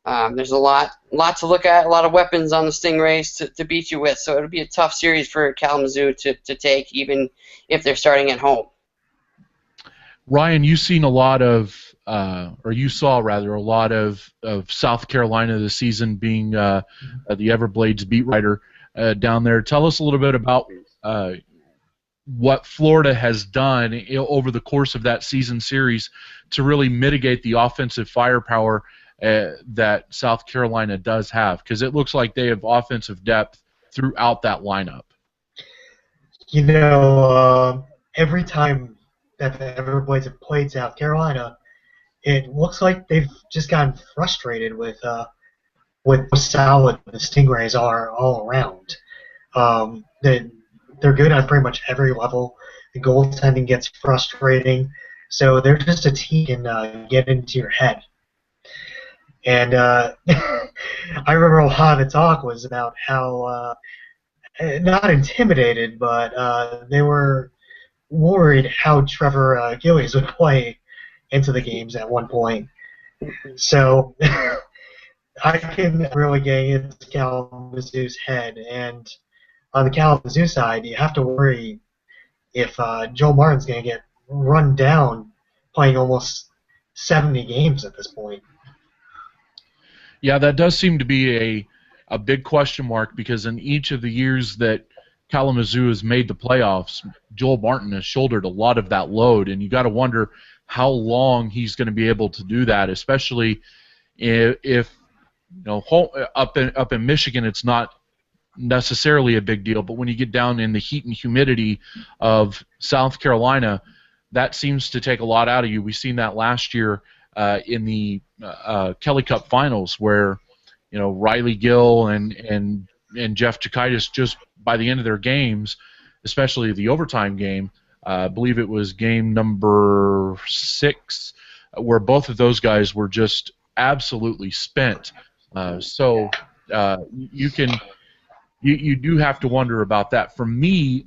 there's a lot to look at, a lot of weapons on the Stingrays to beat you with. So it'll be a tough series for Kalamazoo to take, even if they're starting at home. Ryan, you saw rather a lot of South Carolina this season, being the Everblades beat writer down there. Tell us a little bit about what Florida has done over the course of that season series to really mitigate the offensive firepower that South Carolina does have, because it looks like they have offensive depth throughout that lineup. Every time that the Everblades have played South Carolina, it looks like they've just gotten frustrated with how solid the Stingrays are all around. They're good on pretty much every level. The goaltending gets frustrating, so they're just a team that can get into your head. And I remember a lot of the talk was about how not intimidated, but they were worried how Trevor Gillies would play into the games at one point. So I can really get into Kalamazoo's head. And on the Kalamazoo side, you have to worry if Joel Martin's going to get run down playing almost 70 games at this point. Yeah, that does seem to be a big question mark, because in each of the years that Kalamazoo has made the playoffs, Joel Martin has shouldered a lot of that load, and you got to wonder how long he's going to be able to do that, especially if up in Michigan it's not necessarily a big deal, but when you get down in the heat and humidity of South Carolina, that seems to take a lot out of you. We've seen that last year in the Kelly Cup Finals, where Riley Gill and Jeff Chikaitis, just by the end of their games, especially the overtime game, I believe it was game number 6, where both of those guys were just absolutely spent. So You do have to wonder about that. For me,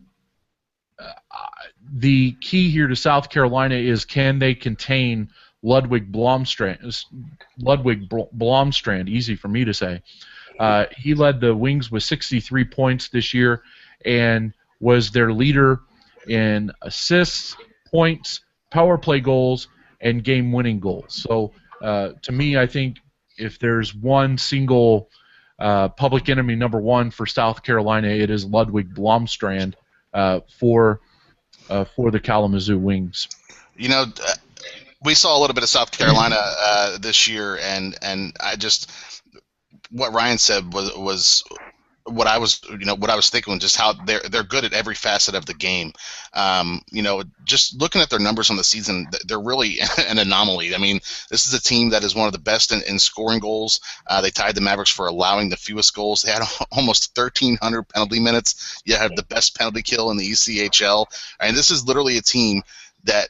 the key here to South Carolina is, can they contain Ludwig Blomstrand? Easy for me to say. He led the Wings with 63 points this year and was their leader in assists, points, power play goals, and game-winning goals. So to me, I think if there's one single public enemy number one for South Carolina, it is Ludwig Blomstrand for the Kalamazoo Wings. You know, we saw a little bit of South Carolina this year, and I just, what Ryan said was what I was thinking, just how they're good at every facet of the game. Just looking at their numbers on the season, they're really an anomaly. I mean, this is a team that is one of the best in scoring goals. They tied the Mavericks for allowing the fewest goals. They had almost 1,300 penalty minutes. You have the best penalty kill in the ECHL. And this is literally a team that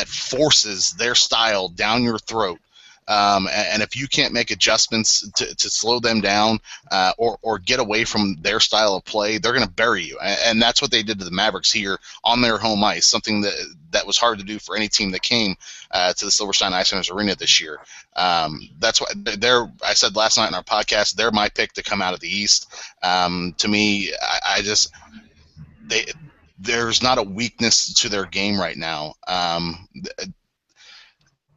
forces their style down your throat. And if you can't make adjustments to slow them down or get away from their style of play, they're going to bury you. And that's what they did to the Mavericks here on their home ice, something that was hard to do for any team that came to the Silverstein Ice Centers Arena this year. That's why I said last night in our podcast, they're my pick to come out of the East. To me, there's not a weakness to their game right now.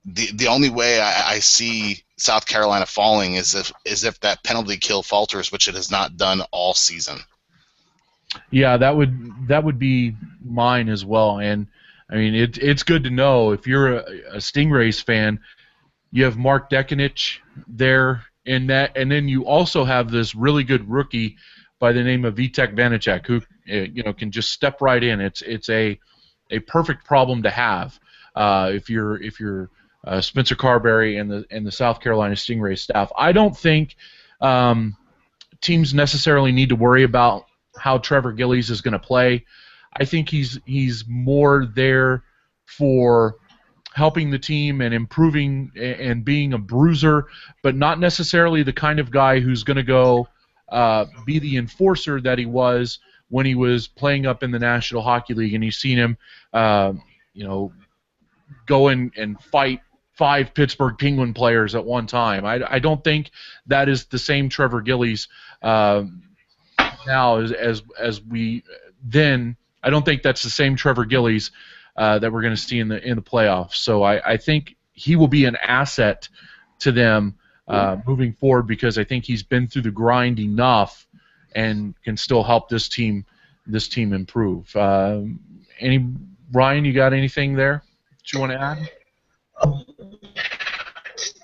The only way I see South Carolina falling is if that penalty kill falters, which it has not done all season. Yeah, that would be mine as well. And I mean, it's good to know if you're a Stingrays fan, you have Mark Dekanich there in that, and then you also have this really good rookie by the name of Vitek Vanacek, who can just step right in. It's a perfect problem to have if you're Spencer Carberry and the South Carolina Stingrays staff. I don't think teams necessarily need to worry about how Trevor Gillies is going to play. I think he's more there for helping the team and improving and being a bruiser, but not necessarily the kind of guy who's going to go be the enforcer that he was when he was playing up in the National Hockey League, and you've seen him go in and fight 5 Pittsburgh Penguin players at one time. I don't think that is the same Trevor Gillies now as we then. I don't think that's the same Trevor Gillies that we're going to see in the playoffs. So I think he will be an asset to them moving forward, because I think he's been through the grind enough and can still help this team improve. Ryan, you got anything there that you want to add?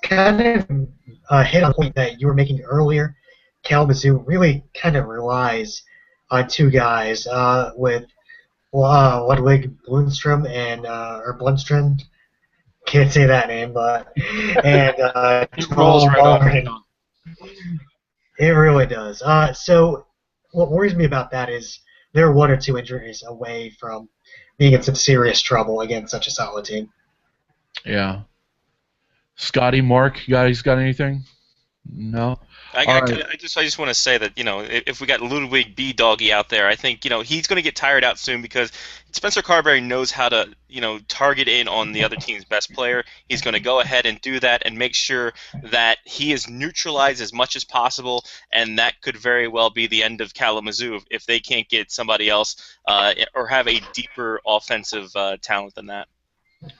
Kind of hit on the point that you were making earlier. Kalamazoo really kind of relies on 2 guys with Ludwig Blundstrom or Blundstrand. Can't say that name, but and It rolls right off the tongue. It really does. So what worries me about that is they're 1 or 2 injuries away from being in some serious trouble against such a solid team. Yeah. Scotty, Mark, you guys got anything? No? I just want to say that, if we got Ludwig B. Doggy out there, I think, he's going to get tired out soon, because Spencer Carberry knows how to, target in on the other team's best player. He's going to go ahead and do that and make sure that he is neutralized as much as possible, and that could very well be the end of Kalamazoo if they can't get somebody else or have a deeper offensive talent than that.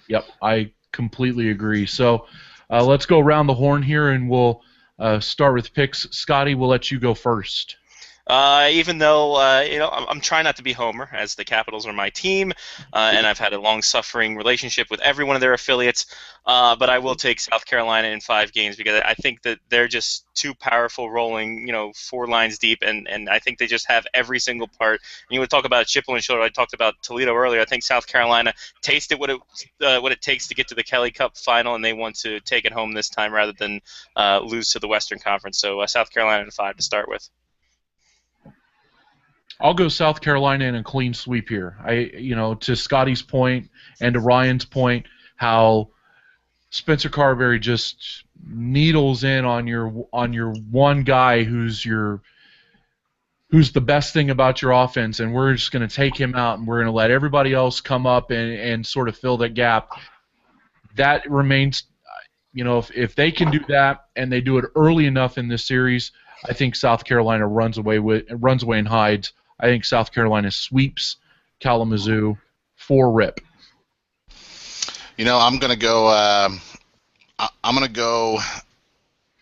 Yep, I completely agree. So let's go around the horn here, and we'll start with picks. Scotty, we'll let you go first. Even though, I'm trying not to be Homer, as the Capitals are my team, and I've had a long-suffering relationship with every one of their affiliates, but I will take South Carolina in 5 games, because I think that they're just too powerful, rolling, 4 lines deep, and I think they just have every single part. And you would talk about Chippewa and Shoulder. I talked about Toledo earlier. I think South Carolina tasted what it takes to get to the Kelly Cup final, and they want to take it home this time rather than lose to the Western Conference. So South Carolina in 5 to start with. I'll go South Carolina in a clean sweep here. To Scotty's point and to Ryan's point, how Spencer Carberry just needles in on your one guy who's the best thing about your offense, and we're just going to take him out and we're going to let everybody else come up and sort of fill that gap. That remains, if they can do that and they do it early enough in this series, I think South Carolina runs away and hides. I think South Carolina sweeps Kalamazoo for rip. I'm going to go. I'm going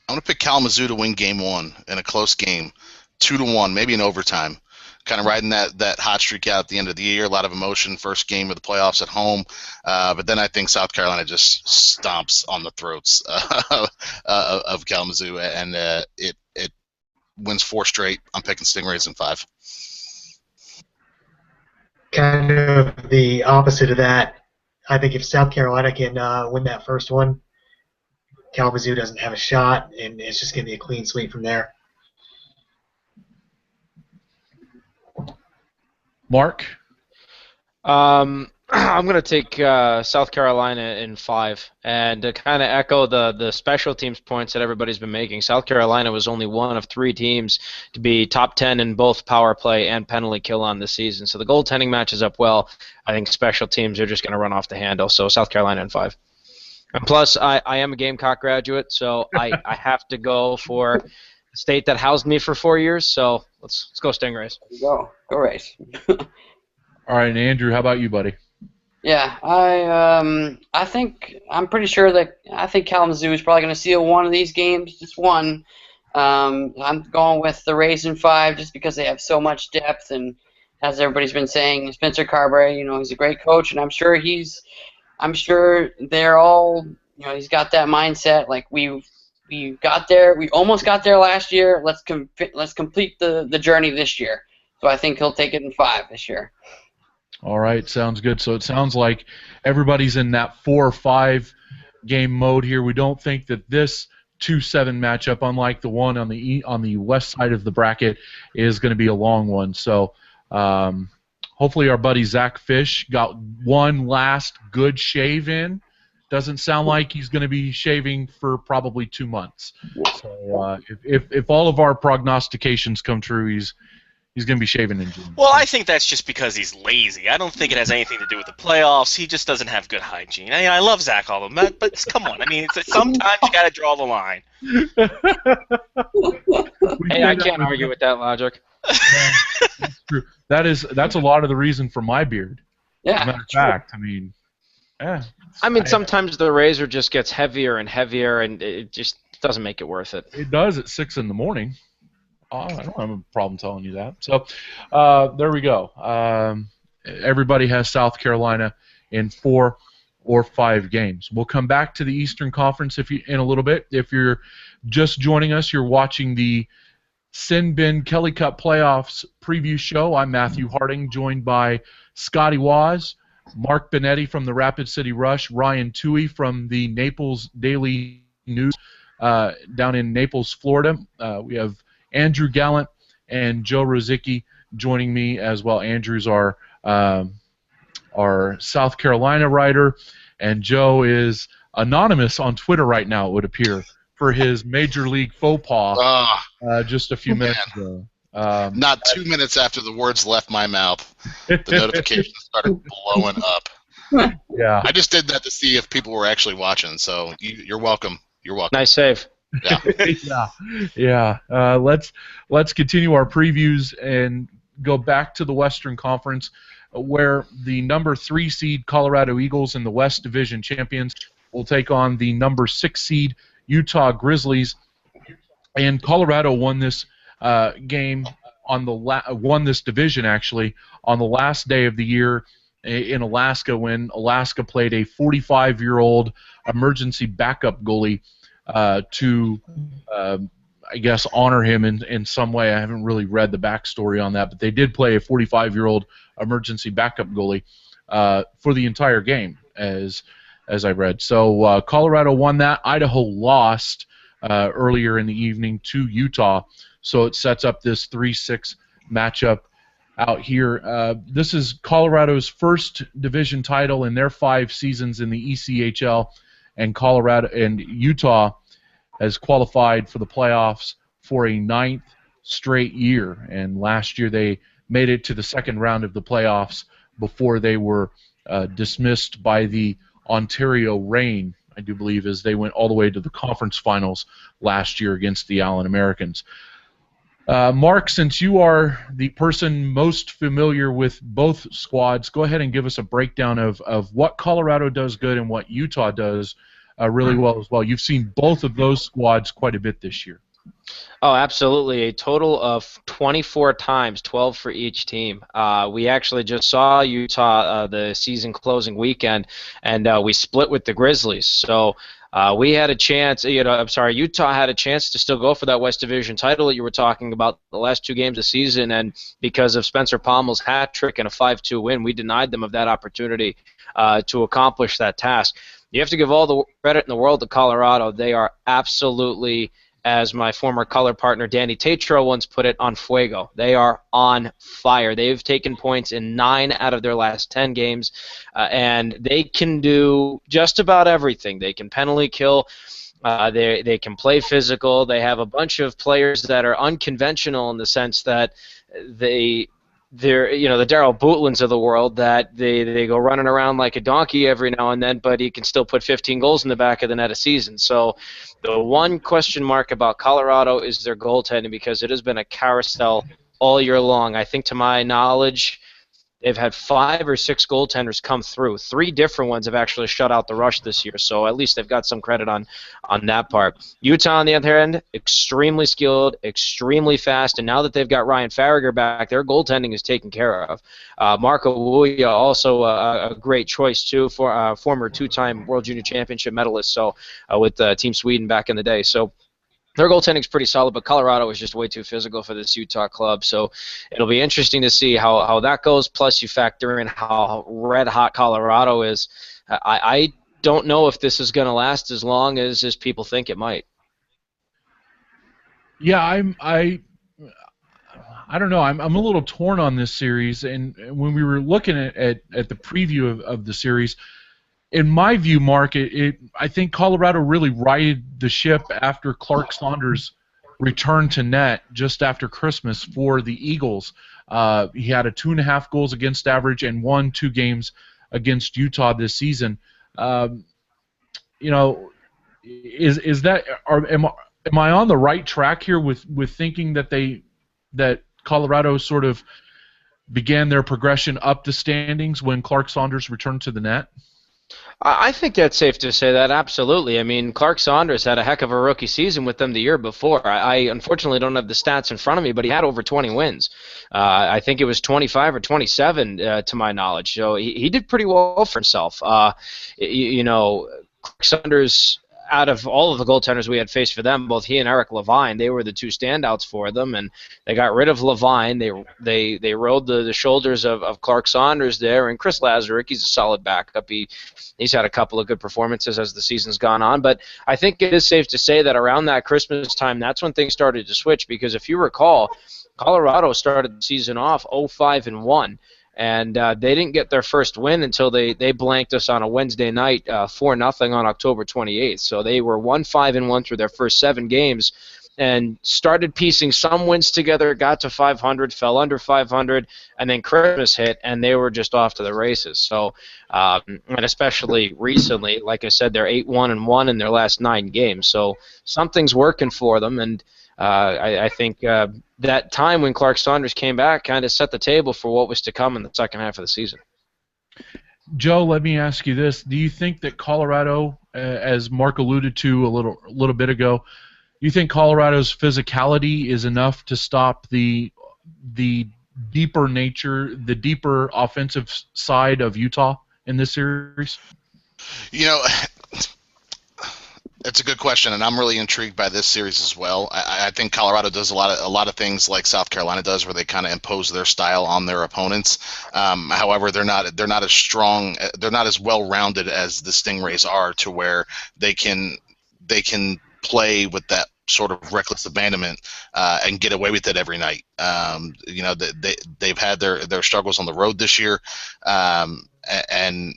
to pick Kalamazoo to win Game 1 in a close game, 2-1, maybe in overtime. Kind of riding that hot streak out at the end of the year. A lot of emotion, first game of the playoffs at home. But then I think South Carolina just stomps on the throats of Kalamazoo, and it wins 4 straight. I'm picking Stingrays in 5. Kind of the opposite of that. I think if South Carolina can win that first one, Kalamazoo doesn't have a shot, and it's just going to be a clean sweep from there. Mark? I'm going to take South Carolina in 5. And to kind of echo the special teams points that everybody's been making, South Carolina was only one of 3 teams to be top 10 in both power play and penalty kill on this season. So the goaltending matches up well. I think special teams are just going to run off the handle. So South Carolina in 5. And plus, I am a Gamecock graduate, so I have to go for a state that housed me for 4 years. So let's go Stingrays. Go Rays. All right, and Andrew, how about you, buddy? Yeah, I think I'm pretty sure that I think Kalamazoo is probably going to steal one of these games, just one. I'm going with the Rays in 5 just because they have so much depth, and as everybody's been saying, Spencer Carberry, he's a great coach, and I'm sure they're all, he's got that mindset like we got there, we almost got there last year. Let's complete the journey this year. So I think he'll take it in 5 this year. All right, sounds good. So it sounds like everybody's in that 4 or 5 game mode here. We don't think that this 2-7 matchup, unlike the one on the west side of the bracket, is going to be a long one. So hopefully our buddy Zach Fish got one last good shave in. Doesn't sound like he's going to be shaving for probably 2 months. So if all of our prognostications come true, he's going to be shaving in June. Well, I think that's just because he's lazy. I don't think it has anything to do with the playoffs. He just doesn't have good hygiene. I love Zach all of them, but come on. I mean, sometimes you got to draw the line. Hey, I can't argue with that logic. That's true. That's a lot of the reason for my beard. Yeah. As a matter of fact, I mean, yeah. Sometimes the razor just gets heavier and heavier, and it just doesn't make it worth it. It does at 6 in the morning. I don't have a problem telling you that. So there we go. Everybody has South Carolina in 4 or 5 games. We'll come back to the Eastern Conference in a little bit. If you're just joining us, you're watching the Sin Bin Kelly Cup Playoffs preview show. I'm Matthew Harding, joined by Scotty Waz, Mark Benetti from the Rapid City Rush, Ryan Toohey from the Naples Daily News down in Naples, Florida. We have Andrew Gallant and Joe Rozicki joining me as well. Andrew's our South Carolina writer, and Joe is anonymous on Twitter right now, it would appear, for his Major League faux pas just a few minutes ago. Not 2 minutes after the words left my mouth, the notifications started blowing up. Yeah. I just did that to see if people were actually watching, so you're welcome. You're welcome. Nice save. Yeah. Let's continue our previews and go back to the Western Conference, where the number 3 seed Colorado Eagles and the West Division champions will take on the number 6 seed Utah Grizzlies. And Colorado won this game won this division actually on the last day of the year in Alaska, when Alaska played a 45-year-old emergency backup goalie to, I guess, honor him in some way. I haven't really read the backstory on that, but they did play a 45-year-old emergency backup goalie for the entire game, as I read. So Colorado won that. Idaho lost earlier in the evening to Utah, so it sets up this 3-6 matchup out here. This is Colorado's first division title in their 5 seasons in the ECHL, and Colorado and Utah has qualified for the playoffs for a ninth straight year. And last year they made it to the second round of the playoffs before they were dismissed by the Ontario Reign, I do believe, as they went all the way to the conference finals last year against the Allen Americans. Mark, since you are the person most familiar with both squads, go ahead and give us a breakdown of what Colorado does good and what Utah does really well as well. You've seen both of those squads quite a bit this year. Oh, absolutely. A total of 24 times, 12 for each team. We actually just saw Utah the season closing weekend, and we split with the Grizzlies. So we had a chance, Utah had a chance to still go for that West Division title that you were talking about the last 2 games of the season, and because of Spencer Pommel's hat trick and a 5-2 win, we denied them of that opportunity to accomplish that task. You have to give all the credit in the world to Colorado. They are absolutely, as my former color partner Danny Tatro once put it, on fuego. They are on fire. They've taken points in 9 out of their last 10 games, and they can do just about everything. They can penalty kill. They can play physical. They have a bunch of players that are unconventional in the sense that they're the Darryl Bootlands of the world, that they go running around like a donkey every now and then, but he can still put 15 goals in the back of the net a season. So the one question mark about Colorado is their goaltending, because it has been a carousel all year long. I think, to my knowledge, they've had 5 or 6 goaltenders come through. 3 different ones have actually shut out the rush this year, so at least they've got some credit on that part. Utah, on the other end, extremely skilled, extremely fast, and now that they've got Ryan Farragher back, their goaltending is taken care of. Marco Wuya, also a great choice, too, for former 2-time World Junior Championship medalist, so with Team Sweden back in the day. So their goaltending is pretty solid, but Colorado is just way too physical for this Utah club. So it'll be interesting to see how that goes. Plus, you factor in how red-hot Colorado is. I don't know if this is going to last as long as people think it might. Yeah, I don't know. I'm a little torn on this series, and when we were looking at the preview of the series, in my view, Mark, I think Colorado really righted the ship after Clark Saunders returned to net just after Christmas for the Eagles. He had a 2.5 goals against average and won 2 games against Utah this season. Is that am I on the right track here with thinking that Colorado sort of began their progression up the standings when Clark Saunders returned to the net? I think that's safe to say that, absolutely. I mean, Clark Saunders had a heck of a rookie season with them the year before. I unfortunately don't have the stats in front of me, but he had over 20 wins. I think it was 25 or 27 to my knowledge. So he did pretty well for himself. Clark Saunders, out of all of the goaltenders we had faced for them, both he and Eric Levine, they were the 2 standouts for them, and they got rid of Levine. They rode the shoulders of Clark Saunders there, and Chris Lazarick, he's a solid backup. He's had a couple of good performances as the season's gone on, but I think it is safe to say that around that Christmas time, that's when things started to switch, because if you recall, Colorado started the season off 0-5-1. And they didn't get their first win until they blanked us on a Wednesday night 4-0 on October 28th. So they were 1-5-1 through their first 7 games and started piecing some wins together, got to 500, fell under 500, and then Christmas hit, and they were just off to the races. So, and especially recently, like I said, they're 8-1-1 in their last 9 games. So something's working for them, and I think that time when Clark Saunders came back kind of set the table for what was to come in the second half of the season. Joe, let me ask you this. Do you think that Colorado, as Mark alluded to a little bit ago, do you think Colorado's physicality is enough to stop the deeper nature, the deeper offensive side of Utah in this series? It's a good question, and I'm really intrigued by this series as well. I think Colorado does a lot of things like South Carolina does, where they kind of impose their style on their opponents. However, they're not as strong, they're not as well rounded as the Stingrays are, to where they can play with that sort of reckless abandonment and get away with it every night. They've had their struggles on the road this year, and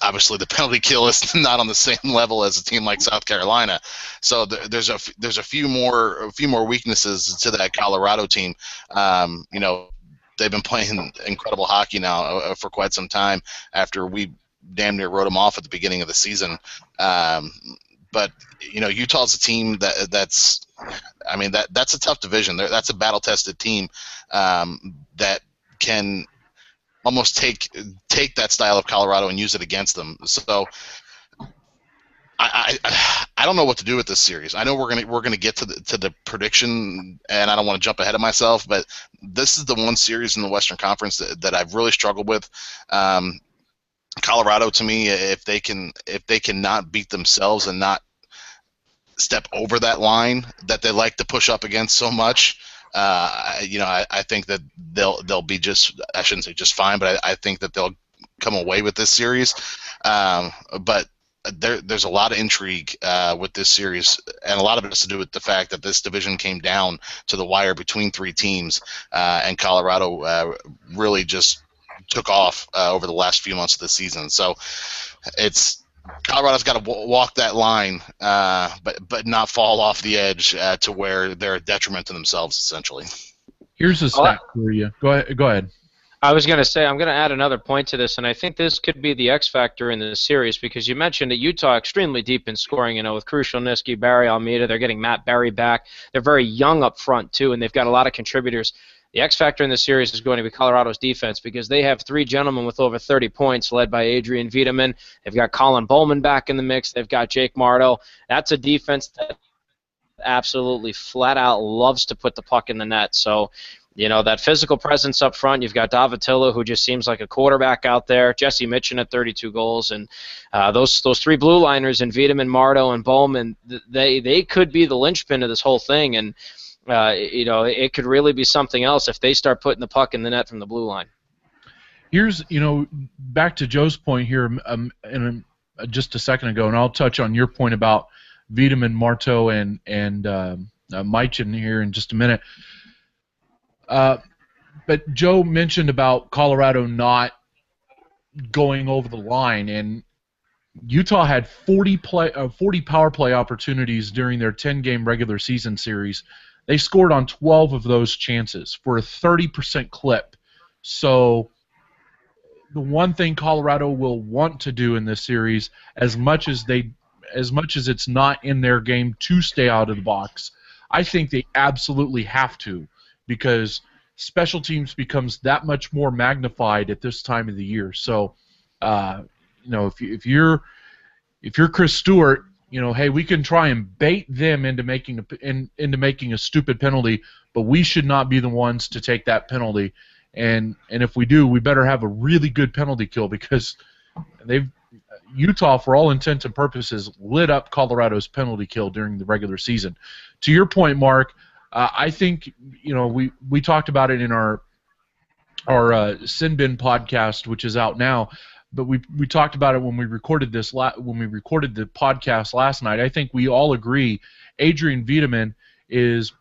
obviously the penalty kill is not on the same level as a team like South Carolina. So there's a few more weaknesses to that Colorado team. They've been playing incredible hockey now for quite some time after we damn near wrote them off at the beginning of the season. But Utah's a team that's a tough division. That's a battle-tested team that can almost take that style of Colorado and use it against them. So I don't know what to do with this series. I know we're gonna get to the prediction, and I don't want to jump ahead of myself, but this is the one series in the Western Conference that I've really struggled with. Colorado, to me, if they cannot beat themselves and not step over that line that they like to push up against so much, I think that they'll be just, I shouldn't say just fine, but I think that they'll come away with this series. But there's a lot of intrigue with this series, and a lot of it has to do with the fact that this division came down to the wire between three teams, and Colorado really just took off over the last few months of the season. So Colorado's got to walk that line, but not fall off the edge to where they're a detriment to themselves, essentially. Here's a stat for you. Go ahead. I was going to say, I'm going to add another point to this, and I think this could be the X factor in this series, because you mentioned that Utah extremely deep in scoring, with Crucial Niski, Barry Almeida. They're getting Matt Barry back. They're very young up front, too, and they've got a lot of contributors. The X factor in this series is going to be Colorado's defense, because they have three gentlemen with over 30 points, led by Adrian Wiedemann. They've got Colin Bowman back in the mix. They've got Jake Mardo. That's a defense that absolutely flat out loves to put the puck in the net. So, that physical presence up front. You've got Davatilla, who just seems like a quarterback out there. Jesse Mitchin at 32 goals, and those three blue liners, and Wiedemann, Mardo, and Bowman, they could be the linchpin of this whole thing. And it could really be something else if they start putting the puck in the net from the blue line. Here's, back to Joe's point here just a second ago, and I'll touch on your point about Wiedemann, Marto, and Meichin here in just a minute. But Joe mentioned about Colorado not going over the line, and Utah had 40 power play opportunities during their 10-game regular season series. They scored on 12 of those chances for a 30% clip. So the one thing Colorado will want to do in this series, as much as it's not in their game to stay out of the box, I think they absolutely have to, because special teams becomes that much more magnified at this time of the year. So, if you're Chris Stewart, hey, we can try and bait them into making a stupid penalty, but we should not be the ones to take that penalty. And if we do, we better have a really good penalty kill, because Utah, for all intents and purposes, lit up Colorado's penalty kill during the regular season. To your point, Mark, I think we talked about it in our Sin Bin podcast, which is out now. But we talked about it when we recorded the podcast last night. I think we all agree Adrian Wiedemann is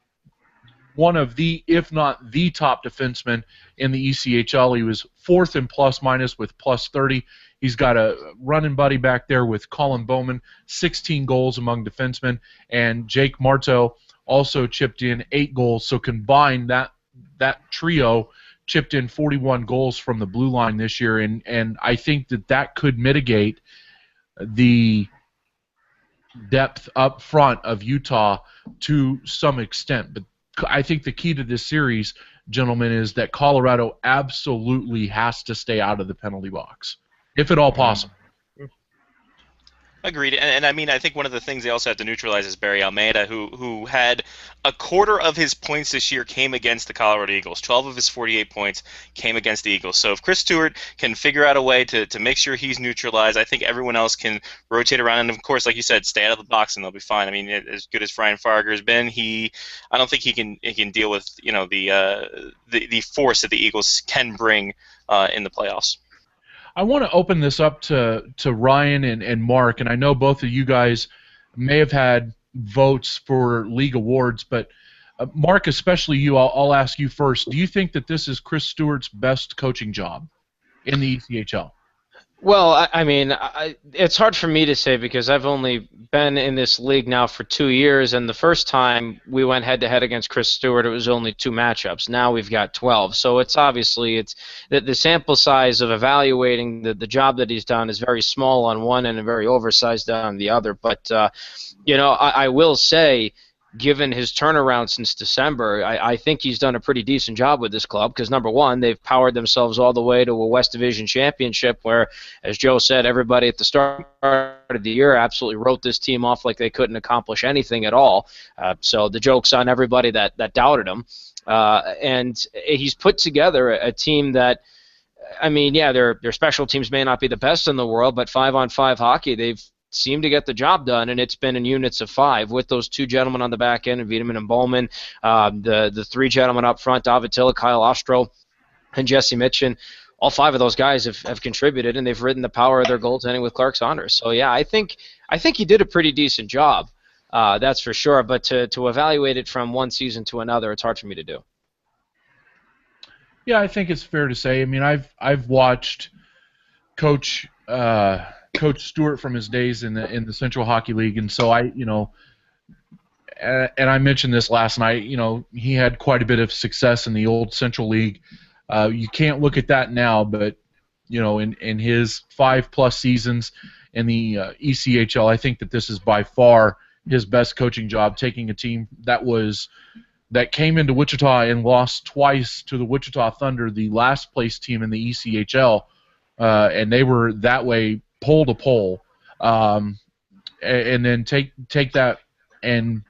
one of the, if not the top defenseman in the ECHL. He was fourth in plus-minus with plus 30. He's got a running buddy back there with Colin Bowman, 16 goals among defensemen, and Jake Marto also chipped in 8 goals. So combined, that trio chipped in 41 goals from the blue line this year, and I think that could mitigate the depth up front of Utah to some extent. But I think the key to this series, gentlemen, is that Colorado absolutely has to stay out of the penalty box, if at all possible. Agreed, and I mean, I think one of the things they also have to neutralize is Barry Almeida, who had a quarter of his points this year came against the Colorado Eagles. 12 of his 48 points came against the Eagles. So if Chris Stewart can figure out a way to make sure he's neutralized, I think everyone else can rotate around. And of course, like you said, stay out of the box and they'll be fine. I mean, as good as Ryan Farger has been, I don't think he can deal with the force that the Eagles can bring in the playoffs. I want to open this up to Ryan and Mark, and I know both of you guys may have had votes for league awards, but Mark, especially you, I'll ask you first. Do you think that this is Chris Stewart's best coaching job in the ECHL? Well, I mean, it's hard for me to say because I've only been in this league now for 2 years, and the first time we went head-to-head against Chris Stewart, it was only 2 matchups. Now we've got 12, so it's obviously it's the sample size of evaluating the job that he's done is very small on one end and very oversized on the other. But I will say, given his turnaround since December, I think he's done a pretty decent job with this club because, number one, they've powered themselves all the way to a West Division championship where, as Joe said, everybody at the start of the year absolutely wrote this team off like they couldn't accomplish anything at all. So the joke's on everybody that doubted him. And he's put together a team that, I mean, yeah, their special teams may not be the best in the world, but 5-on-5 hockey, they've seemed to get the job done, and it's been in units of 5 with those 2 gentlemen on the back end, Wiedemann and Bowman, the 3 gentlemen up front, David Tilla, Kyle Ostro, and Jesse Mitchin. All 5 of those guys have contributed, and they've ridden the power of their goaltending with Clark Saunders. So yeah, I think he did a pretty decent job, that's for sure. But to evaluate it from one season to another, it's hard for me to do. Yeah, I think it's fair to say. I mean, I've watched Coach Stewart from his days in the Central Hockey League, and so and I mentioned this last night. He had quite a bit of success in the old Central League. You can't look at that now, but in his 5+ seasons in the ECHL, I think that this is by far his best coaching job, taking a team that came into Wichita and lost twice to the Wichita Thunder, the last place team in the ECHL, and they were that way pole to pole, and then take that and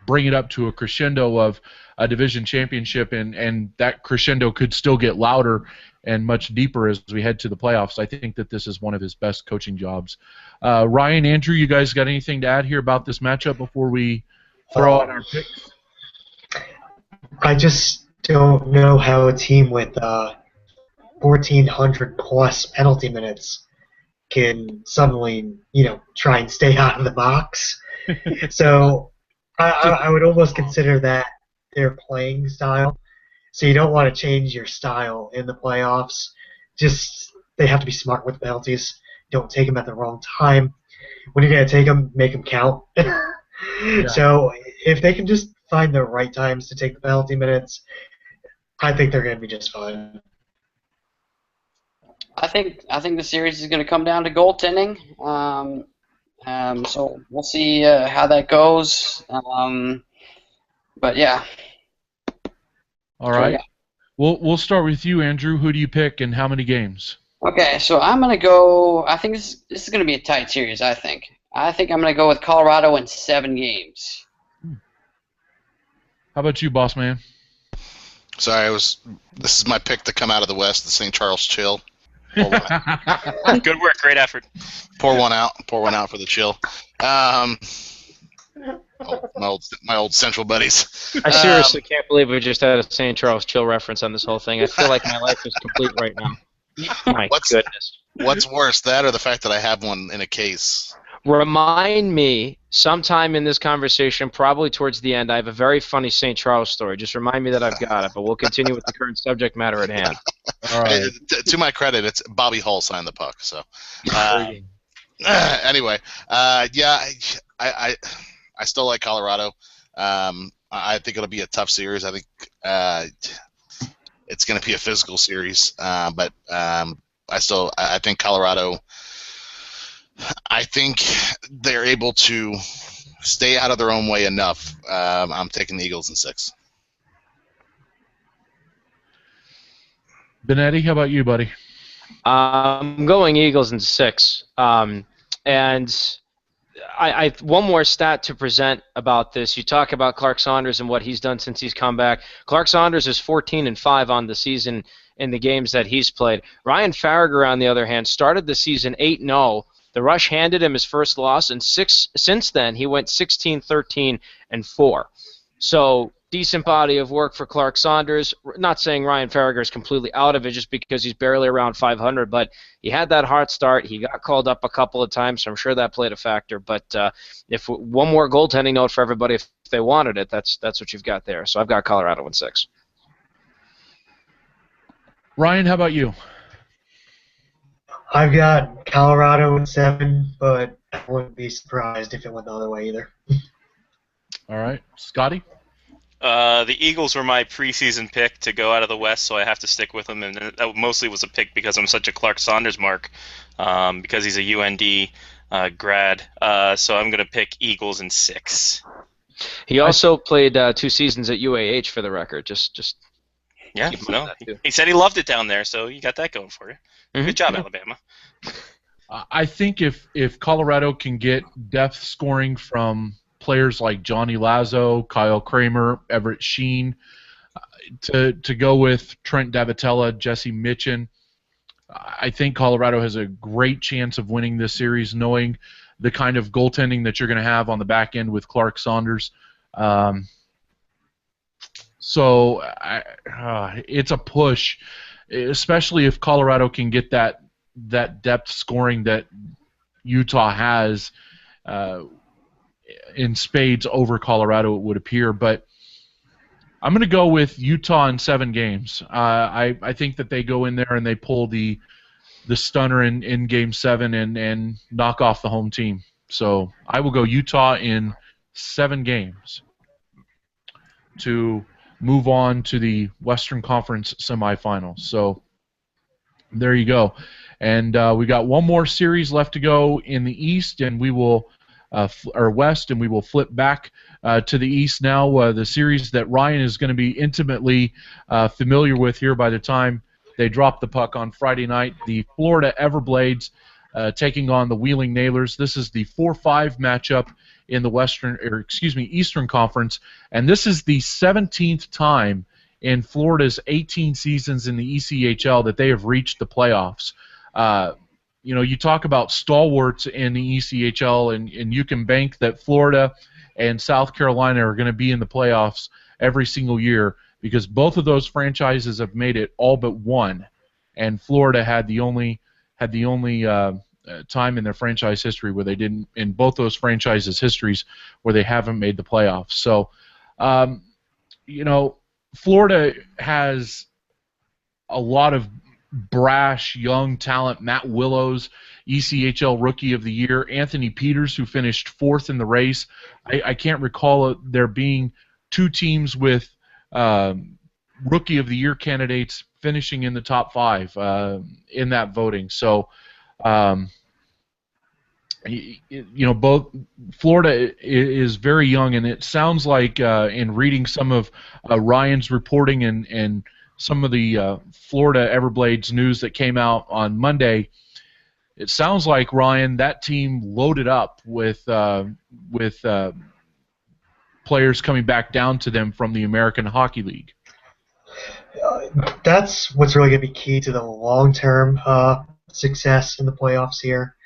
bring it up to a crescendo of a division championship, and that crescendo could still get louder and much deeper as we head to the playoffs. I think that this is one of his best coaching jobs. Ryan, Andrew, you guys got anything to add here about this matchup before we throw out our picks? I just don't know how a team with 1,400+ penalty minutes can suddenly, try and stay out of the box. So I would almost consider that their playing style. So you don't want to change your style in the playoffs. Just they have to be smart with penalties. Don't take them at the wrong time. When you're going to take them, make them count. So if they can just find the right times to take the penalty minutes, I think they're going to be just fine. I think the series is going to come down to goaltending. So we'll see how that goes. But yeah. All right. We'll start with you, Andrew. Who do you pick and how many games? Okay, so I'm going to go. I think this is going to be a tight series. I think I'm going to go with Colorado in 7 games. How about you, boss man? Sorry, this is my pick to come out of the West, the St. Charles Chill. Good work, great effort. Pour one out for the Chill. My old Central buddies. I seriously can't believe we just had a St. Charles Chill reference on this whole thing. I feel like my life is complete right now. My goodness. What's worse, that or the fact that I have one in a case? Remind me sometime in this conversation, probably towards the end, I have a very funny St. Charles story. Just remind me that I've got it, but we'll continue with the current subject matter at hand. All right. To my credit, it's Bobby Hull signed the puck. So, anyway, yeah, I still like Colorado. I think it'll be a tough series. I think it's going to be a physical series, but I think Colorado. I think they're able to stay out of their own way enough. I'm taking the Eagles in 6. Benetti, how about you, buddy? I'm going Eagles in 6. And I one more stat to present about this. You talk about Clark Saunders and what he's done since he's come back. Clark Saunders is 14-5 on the season in the games that he's played. Ryan Farragher, on the other hand, started the season 8-0. The Rush handed him his first loss, and since then he went 16-13-4. So decent body of work for Clark Saunders. Not saying Ryan Farragher is completely out of it just because he's barely around 500, but he had that hot start. He got called up a couple of times, so I'm sure that played a factor. But if one more goaltending note for everybody, if they wanted it, that's what you've got there. So I've got Colorado in 6. Ryan, how about you? I've got Colorado in 7, but I wouldn't be surprised if it went the other way either. All right, Scotty. The Eagles were my preseason pick to go out of the West, so I have to stick with them. And that mostly was a pick because I'm such a Clark Saunders mark, because he's a UND grad. So I'm going to pick Eagles in 6. He also played 2 seasons at UAH for the record. Just Yeah, keep in mind no, that, too. he said he loved it down there, so you got that going for you. Good job, Alabama. I think if Colorado can get depth scoring from players like Johnny Lazo, Kyle Kramer, Everett Sheen, to go with Trent Davatella, Jesse Mitchin, I think Colorado has a great chance of winning this series, knowing the kind of goaltending that you're going to have on the back end with Clark Saunders. So it's a push, especially if Colorado can get that depth scoring that Utah has in spades over Colorado, it would appear. But I'm going to go with Utah in 7 games. I think that they go in there and they pull the stunner in Game 7 and knock off the home team. So I will go Utah in 7 games to move on to the Western Conference semifinals. So there you go. And we got one more series left to go in the East, and we will or West, and we will flip back to the East now. The series that Ryan is going to be intimately familiar with here by the time they drop the puck on Friday night. The Florida Everblades taking on the Wheeling Nailers. This is the 4-5 matchup in the Eastern Conference, and this is the 17th time in Florida's 18 seasons in the ECHL that they have reached the playoffs. You talk about stalwarts in the ECHL, and you can bank that Florida and South Carolina are going to be in the playoffs every single year because both of those franchises have made it all but one, and Florida had the only time in their franchise history where they didn't, in both those franchises' histories, where they haven't made the playoffs. So, Florida has a lot of brash young talent. Matt Willows, ECHL Rookie of the Year. Anthony Peters, who finished 4th in the race. I can't recall there being 2 teams with Rookie of the Year candidates finishing in the top 5 in that voting. So, both Florida is very young, and it sounds like in reading some of Ryan's reporting and some of the Florida Everblades news that came out on Monday, it sounds like, Ryan, that team loaded up with players coming back down to them from the American Hockey League. That's what's really going to be key to the long-term success in the playoffs here.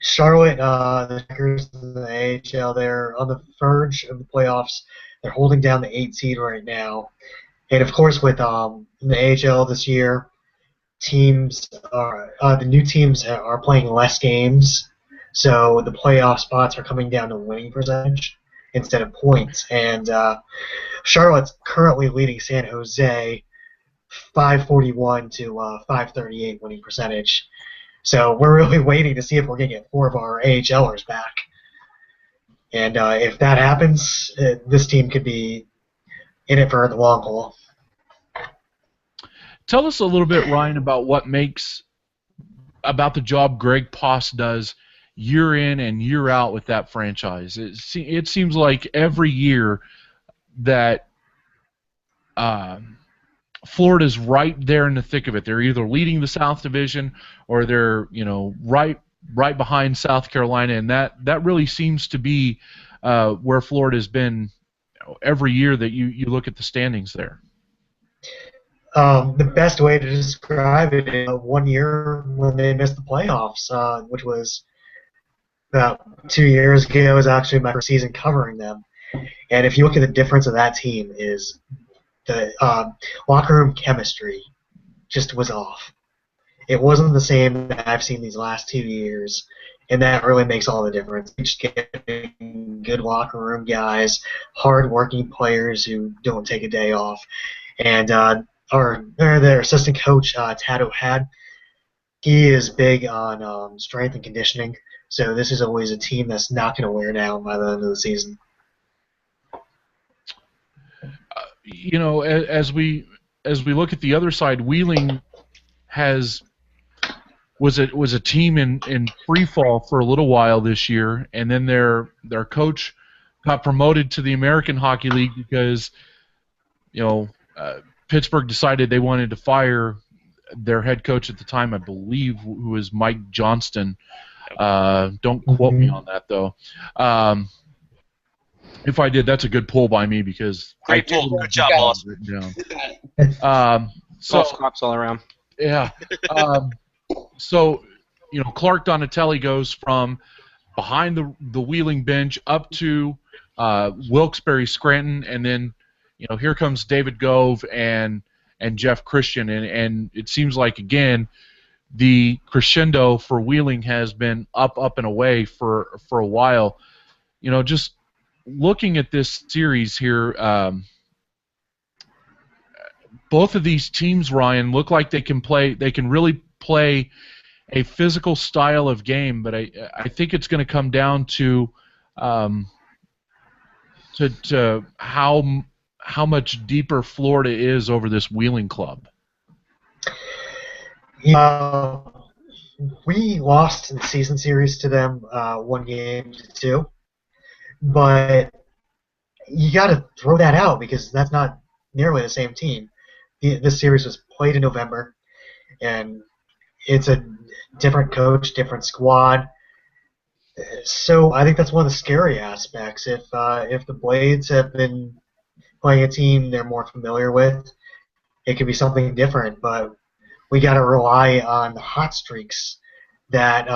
Charlotte, the Packers in the AHL, they're on the verge of the playoffs. They're holding down the 8 seed right now. And, of course, with in the AHL this year, the new teams are playing less games, so the playoff spots are coming down to winning percentage instead of points. And Charlotte's currently leading San Jose 541 to 538 winning percentage. So we're really waiting to see if we're going to get 4 of our AHLers back. And if that happens, this team could be in it for the long haul. Tell us a little bit, Ryan, about about the job Greg Poss does year in and year out with that franchise. It seems like every year that Florida's right there in the thick of it. They're either leading the South Division or they're right behind South Carolina, and that really seems to be where Florida's been every year that you look at the standings there. The best way to describe it is one year when they missed the playoffs, which was about 2 years ago. It was actually my first season covering them. And if you look at the difference of that team, is the locker room chemistry just was off. It wasn't the same that I've seen these last 2 years, and that really makes all the difference. Just getting good locker room guys, hard-working players who don't take a day off, and their assistant coach, Tad O'Had, he is big on strength and conditioning. So this is always a team that's not going to wear down by the end of the season. As we look at the other side, Wheeling was a team in free fall for a little while this year, and then their coach got promoted to the American Hockey League because Pittsburgh decided they wanted to fire their head coach at the time, I believe, who was Mike Johnston. Don't quote me on that though. If I did, that's a good pull by me because Great pull. Good job, boss. So cops all around. Yeah. So, Clark Donatelli goes from behind the Wheeling bench up to Wilkes-Barre Scranton, and then here comes David Gove and Jeff Christian, and it seems like again the crescendo for Wheeling has been up and away for a while. Just looking at this series here, both of these teams, Ryan, look like they can really play a physical style of game, but I think it's going to come down to how much deeper Florida is over this Wheeling club. We lost in the season series to them 1-2, but you got to throw that out because that's not nearly the same team. This series was played in November, and it's a different coach, different squad. So I think that's one of the scary aspects. If the Blades have been playing a team they're more familiar with, it could be something different. But we got to rely on the hot streaks that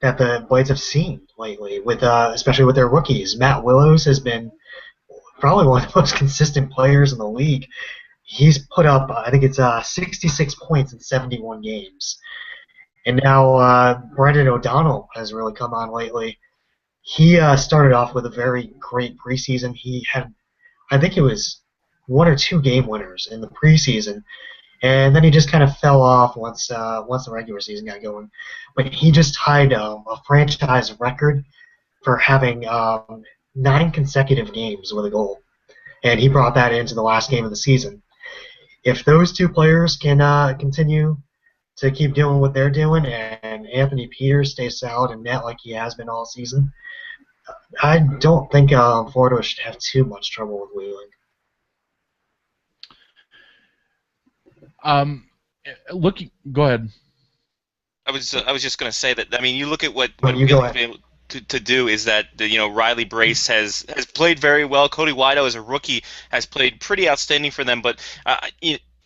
that the Blades have seen lately, with especially with their rookies. Matt Willows has been probably one of the most consistent players in the league. He's put up, I think it's 66 points in 71 games. And now Brendan O'Donnell has really come on lately. He started off with a very great preseason. He had, I think it was 1 or 2 game winners in the preseason, and then he just kind of fell off once the regular season got going. But he just tied a franchise record for having 9 consecutive games with a goal, and he brought that into the last game of the season. If those 2 players can continue to keep doing what they're doing, and Anthony Peters stays solid in net like he has been all season, I don't think Florida should have too much trouble with Wheeling. Go ahead. I was just going to say that. I mean, you look at what You Wheeling's been able to do is that Riley Brace has played very well. Cody Wido as a rookie has played pretty outstanding for them, but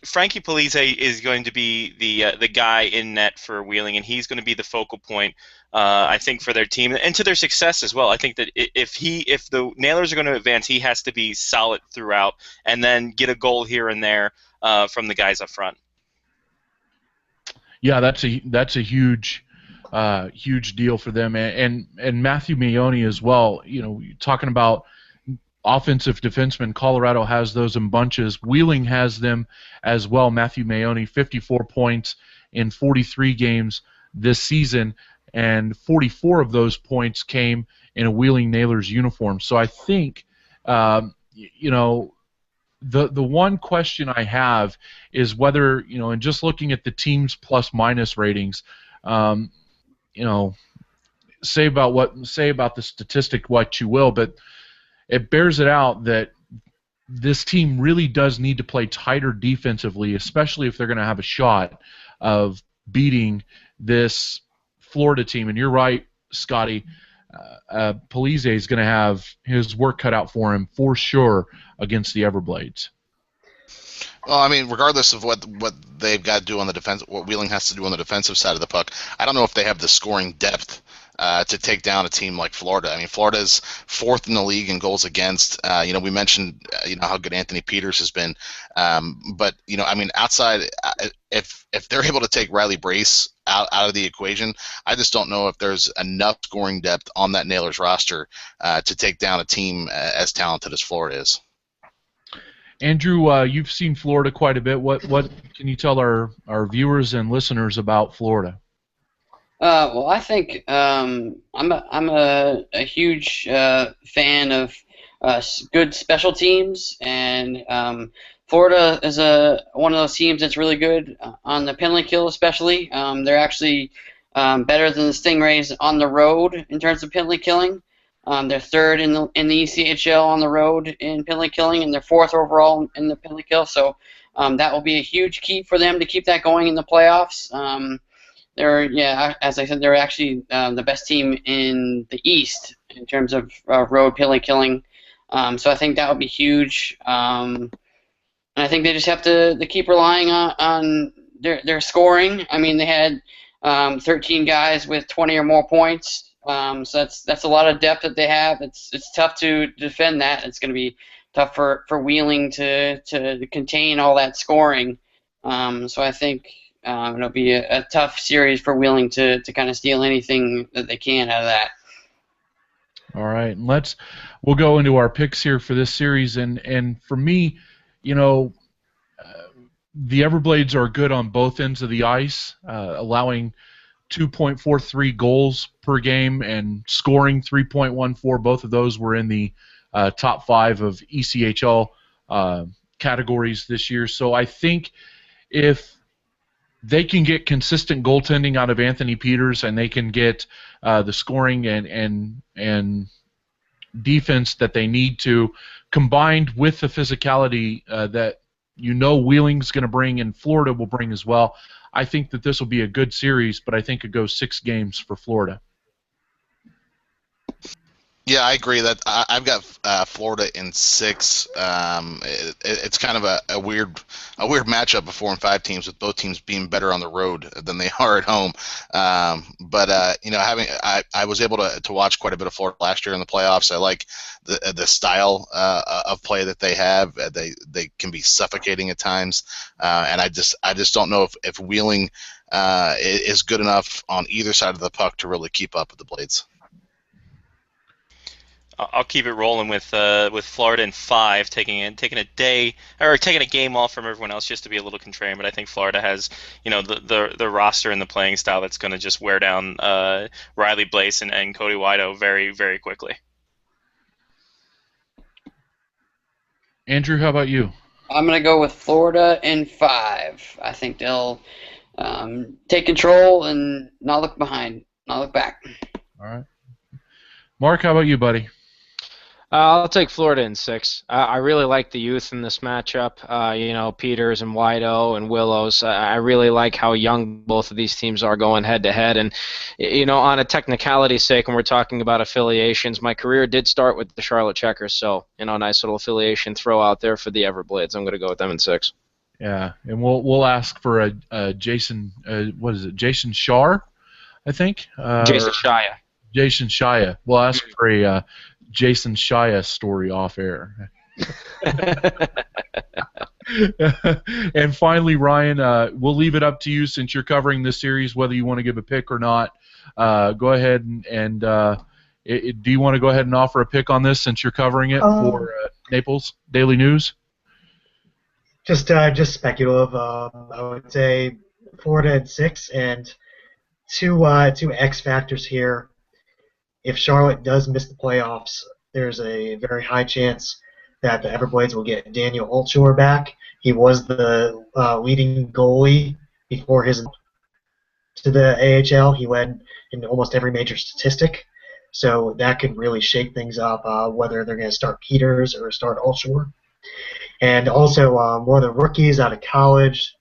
Frankie Polize is going to be the guy in net for Wheeling, and he's going to be the focal point, I think, for their team and to their success as well. I think that if the Nailers are going to advance, he has to be solid throughout, and then get a goal here and there from the guys up front. Yeah, that's a huge deal for them, and Matthew Maione as well. Talking about offensive defensemen, Colorado has those in bunches. Wheeling has them as well. Matthew Maione, 54 points in 43 games this season, and 44 of those points came in a Wheeling Nailers uniform. So I think, the one question I have is whether, and just looking at the team's plus-minus ratings, say about the statistic what you will, but it bears it out that this team really does need to play tighter defensively, especially if they're going to have a shot of beating this Florida team. And you're right, Scotty. Polize is going to have his work cut out for him for sure against the Everblades. Well, I mean, regardless of what they've got to do on the defense, what Wheeling has to do on the defensive side of the puck, I don't know if they have the scoring depth to take down a team like Florida. I mean, Florida's 4th in the league in goals against. We mentioned how good Anthony Peters has been, but I mean, outside, if they're able to take Riley Brace out of the equation, I just don't know if there's enough scoring depth on that Nailers roster to take down a team as talented as Florida is. Andrew, you've seen Florida quite a bit. What can you tell our viewers and listeners about Florida? Well, I think I'm a huge fan of good special teams, and Florida is one of those teams that's really good on the penalty kill, especially. They're actually better than the Stingrays on the road in terms of penalty killing. They're third in the ECHL on the road in penalty killing, and they're fourth overall in the penalty kill. So that will be a huge key for them to keep that going in the playoffs. As I said, they're actually the best team in the East in terms of road penalty killing. So I think that would be huge. And I think they just have to keep relying on their scoring. I mean, they had 13 guys with 20 or more points. So that's a lot of depth that they have. It's tough to defend that. It's going to be tough for Wheeling to contain all that scoring. So I think it'll be a tough series for Wheeling to kind of steal anything that they can out of that. All right, we'll go into our picks here for this series, and for me, the Everblades are good on both ends of the ice, allowing 2.43 goals per game and scoring 3.14. Both of those were in the top 5 of ECHL categories this year. So I think if they can get consistent goaltending out of Anthony Peters, and they can get the scoring and defense that they need to, combined with the physicality that Wheeling's going to bring and Florida will bring as well, I think that this will be a good series, but I think it goes 6 games for Florida. Yeah, I agree that I've got Florida in 6. It's kind of a weird matchup of 4 and 5 teams, with both teams being better on the road than they are at home. But I was able to watch quite a bit of Florida last year in the playoffs. I like the style of play that they have. They can be suffocating at times, and I just don't know if Wheeling is good enough on either side of the puck to really keep up with the Blades. I'll keep it rolling with Florida in 5, taking a game off from everyone else just to be a little contrarian. But I think Florida has the roster and the playing style that's going to just wear down Riley Blaze and Cody Wido very, very quickly. Andrew, how about you? I'm going to go with Florida in 5. I think they'll take control and not look behind, not look back. All right. Mark, how about you, buddy? I'll take Florida in 6. I really like the youth in this matchup. Peters and Wido and Willows. I really like how young both of these teams are going head to head. And on a technicality sake, when we're talking about affiliations, my career did start with the Charlotte Checkers. So nice little affiliation throw out there for the Everblades. I'm going to go with them in 6. Yeah, and we'll ask for a Jason. What is it? Jason Shar, I think. Jason Shia. Jason Shia. We'll ask for a Jason Shia story off air. And finally, Ryan, we'll leave it up to you since you're covering this series, whether you want to give a pick or not. Go ahead and do you want to go ahead and offer a pick on this since you're covering it for Naples Daily News? Just speculative. I would say Florida at 6, and two X factors here. If Charlotte does miss the playoffs, there's a very high chance that the Everblades will get Daniel Holtshore back. He was the leading goalie before his to the AHL. He led in almost every major statistic, so that could really shake things up, whether they're going to start Peters or start Holtshore. And also, one of the rookies out of college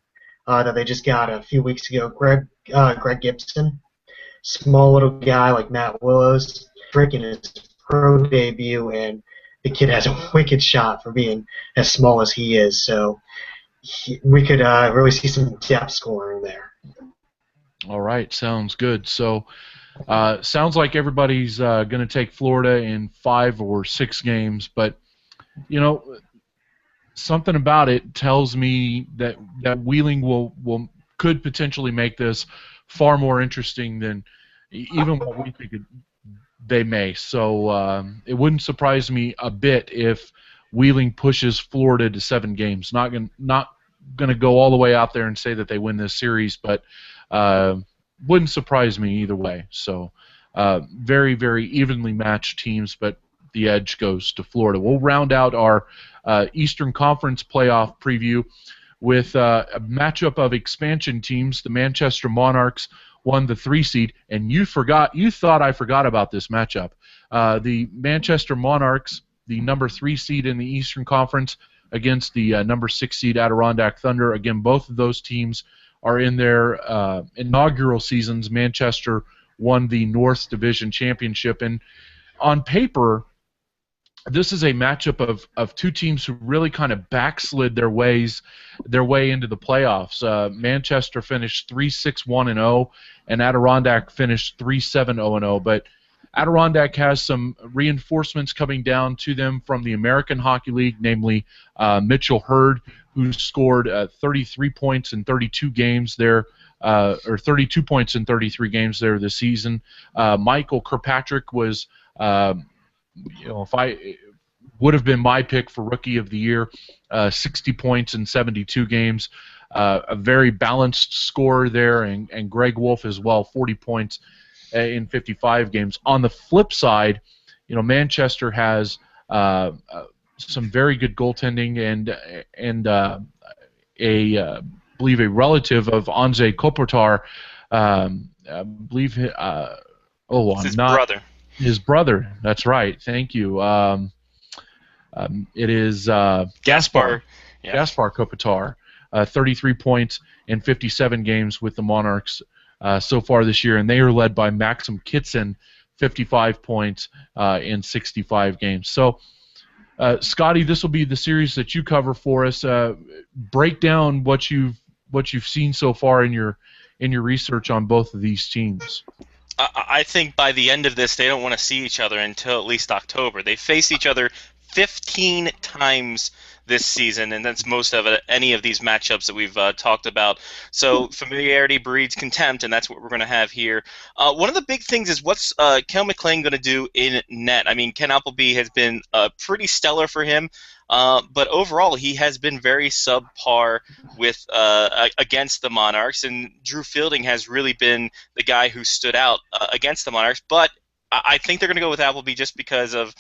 that they just got a few weeks ago, Greg Gibson. Small little guy like Matt Willows, freaking his pro debut, and the kid has a wicked shot for being as small as he is. So we could really see some depth scoring there. All right, sounds good. So sounds like everybody's going to take Florida in 5 or 6 games, but something about it tells me that Wheeling could potentially make this far more interesting than even what we think they may. So it wouldn't surprise me a bit if Wheeling pushes Florida to 7 games. Not gonna go all the way out there and say that they win this series, but wouldn't surprise me either way. So very, very evenly matched teams, but the edge goes to Florida. We'll round out our Eastern Conference playoff preview with a matchup of expansion teams. The Manchester Monarchs won the 3 seed, and you thought I forgot about this matchup. The Manchester Monarchs, the number 3 seed in the Eastern Conference, against the number 6 seed Adirondack Thunder. Again, both of those teams are in their inaugural seasons. Manchester won the North Division Championship, and on paper, this is a matchup of 2 teams who really kind of backslid their way into the playoffs. Manchester finished 3-6-1-0, and Adirondack finished 3-7-0-0. But Adirondack has some reinforcements coming down to them from the American Hockey League, namely Mitchell Hurd, who scored 33 points in 32 games there, or 32 points in 33 games there this season. Michael Kirkpatrick was, if I would have been my pick for Rookie of the Year, 60 points in 72 games. A very balanced score there, and Greg Wolf as well, 40 points in 55 games. On the flip side, Manchester has some very good goaltending and I believe a relative of Anze Kopitar. I believe His brother. His brother. That's right. Thank you. It is Gaspar. Yeah. Gaspar Kopitar, 33 points in 57 games with the Monarchs so far this year, and they are led by Maxim Kitson, 55 points in 65 games. So, Scotty, this will be the series that you cover for us. Break down what you've seen so far in your research on both of these teams. I think by the end of this, they don't want to see each other until at least October. They face each other 15 times this season, and that's most of any of these matchups that we've talked about. So familiarity breeds contempt, and that's what we're going to have here. One of the big things is what's Kel McLean going to do in net. I mean, Ken Appleby has been pretty stellar for him, but overall he has been very subpar with against the Monarchs, and Drew Fielding has really been the guy who stood out against the Monarchs, but I think they're going to go with Appleby just because of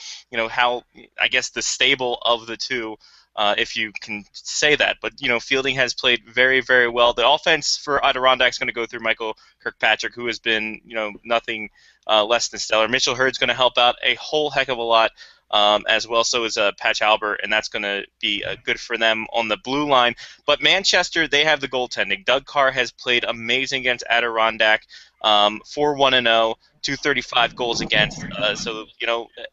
how, I guess, the stable of the two, if you can say that. But Fielding has played very, very well. The offense for Adirondack is going to go through Michael Kirkpatrick, who has been nothing less than stellar. Mitchell Hurd's going to help out a whole heck of a lot as well. So is Patch Albert, and that's going to be good for them on the blue line. But Manchester, they have the goaltending. Doug Carr has played amazing against Adirondack, 4-1-0. 235 goals against. So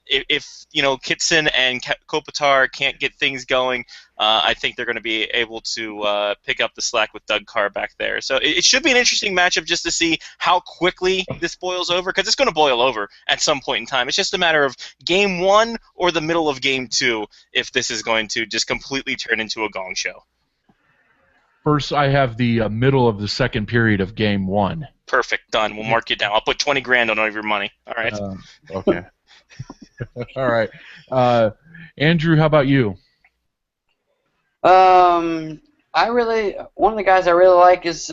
if Kitson and Kopitar can't get things going, I think they're going to be able to pick up the slack with Doug Carr back there. So it should be an interesting matchup just to see how quickly this boils over, because it's going to boil over at some point in time. It's just a matter of game 1 or the middle of game 2 if this is going to just completely turn into a gong show. First, I have the middle of the second period of game 1. Perfect. Done. We'll mark it down. I'll put 20 grand on all of your money. All right. Okay. All right. Andrew, how about you? One of the guys I really like is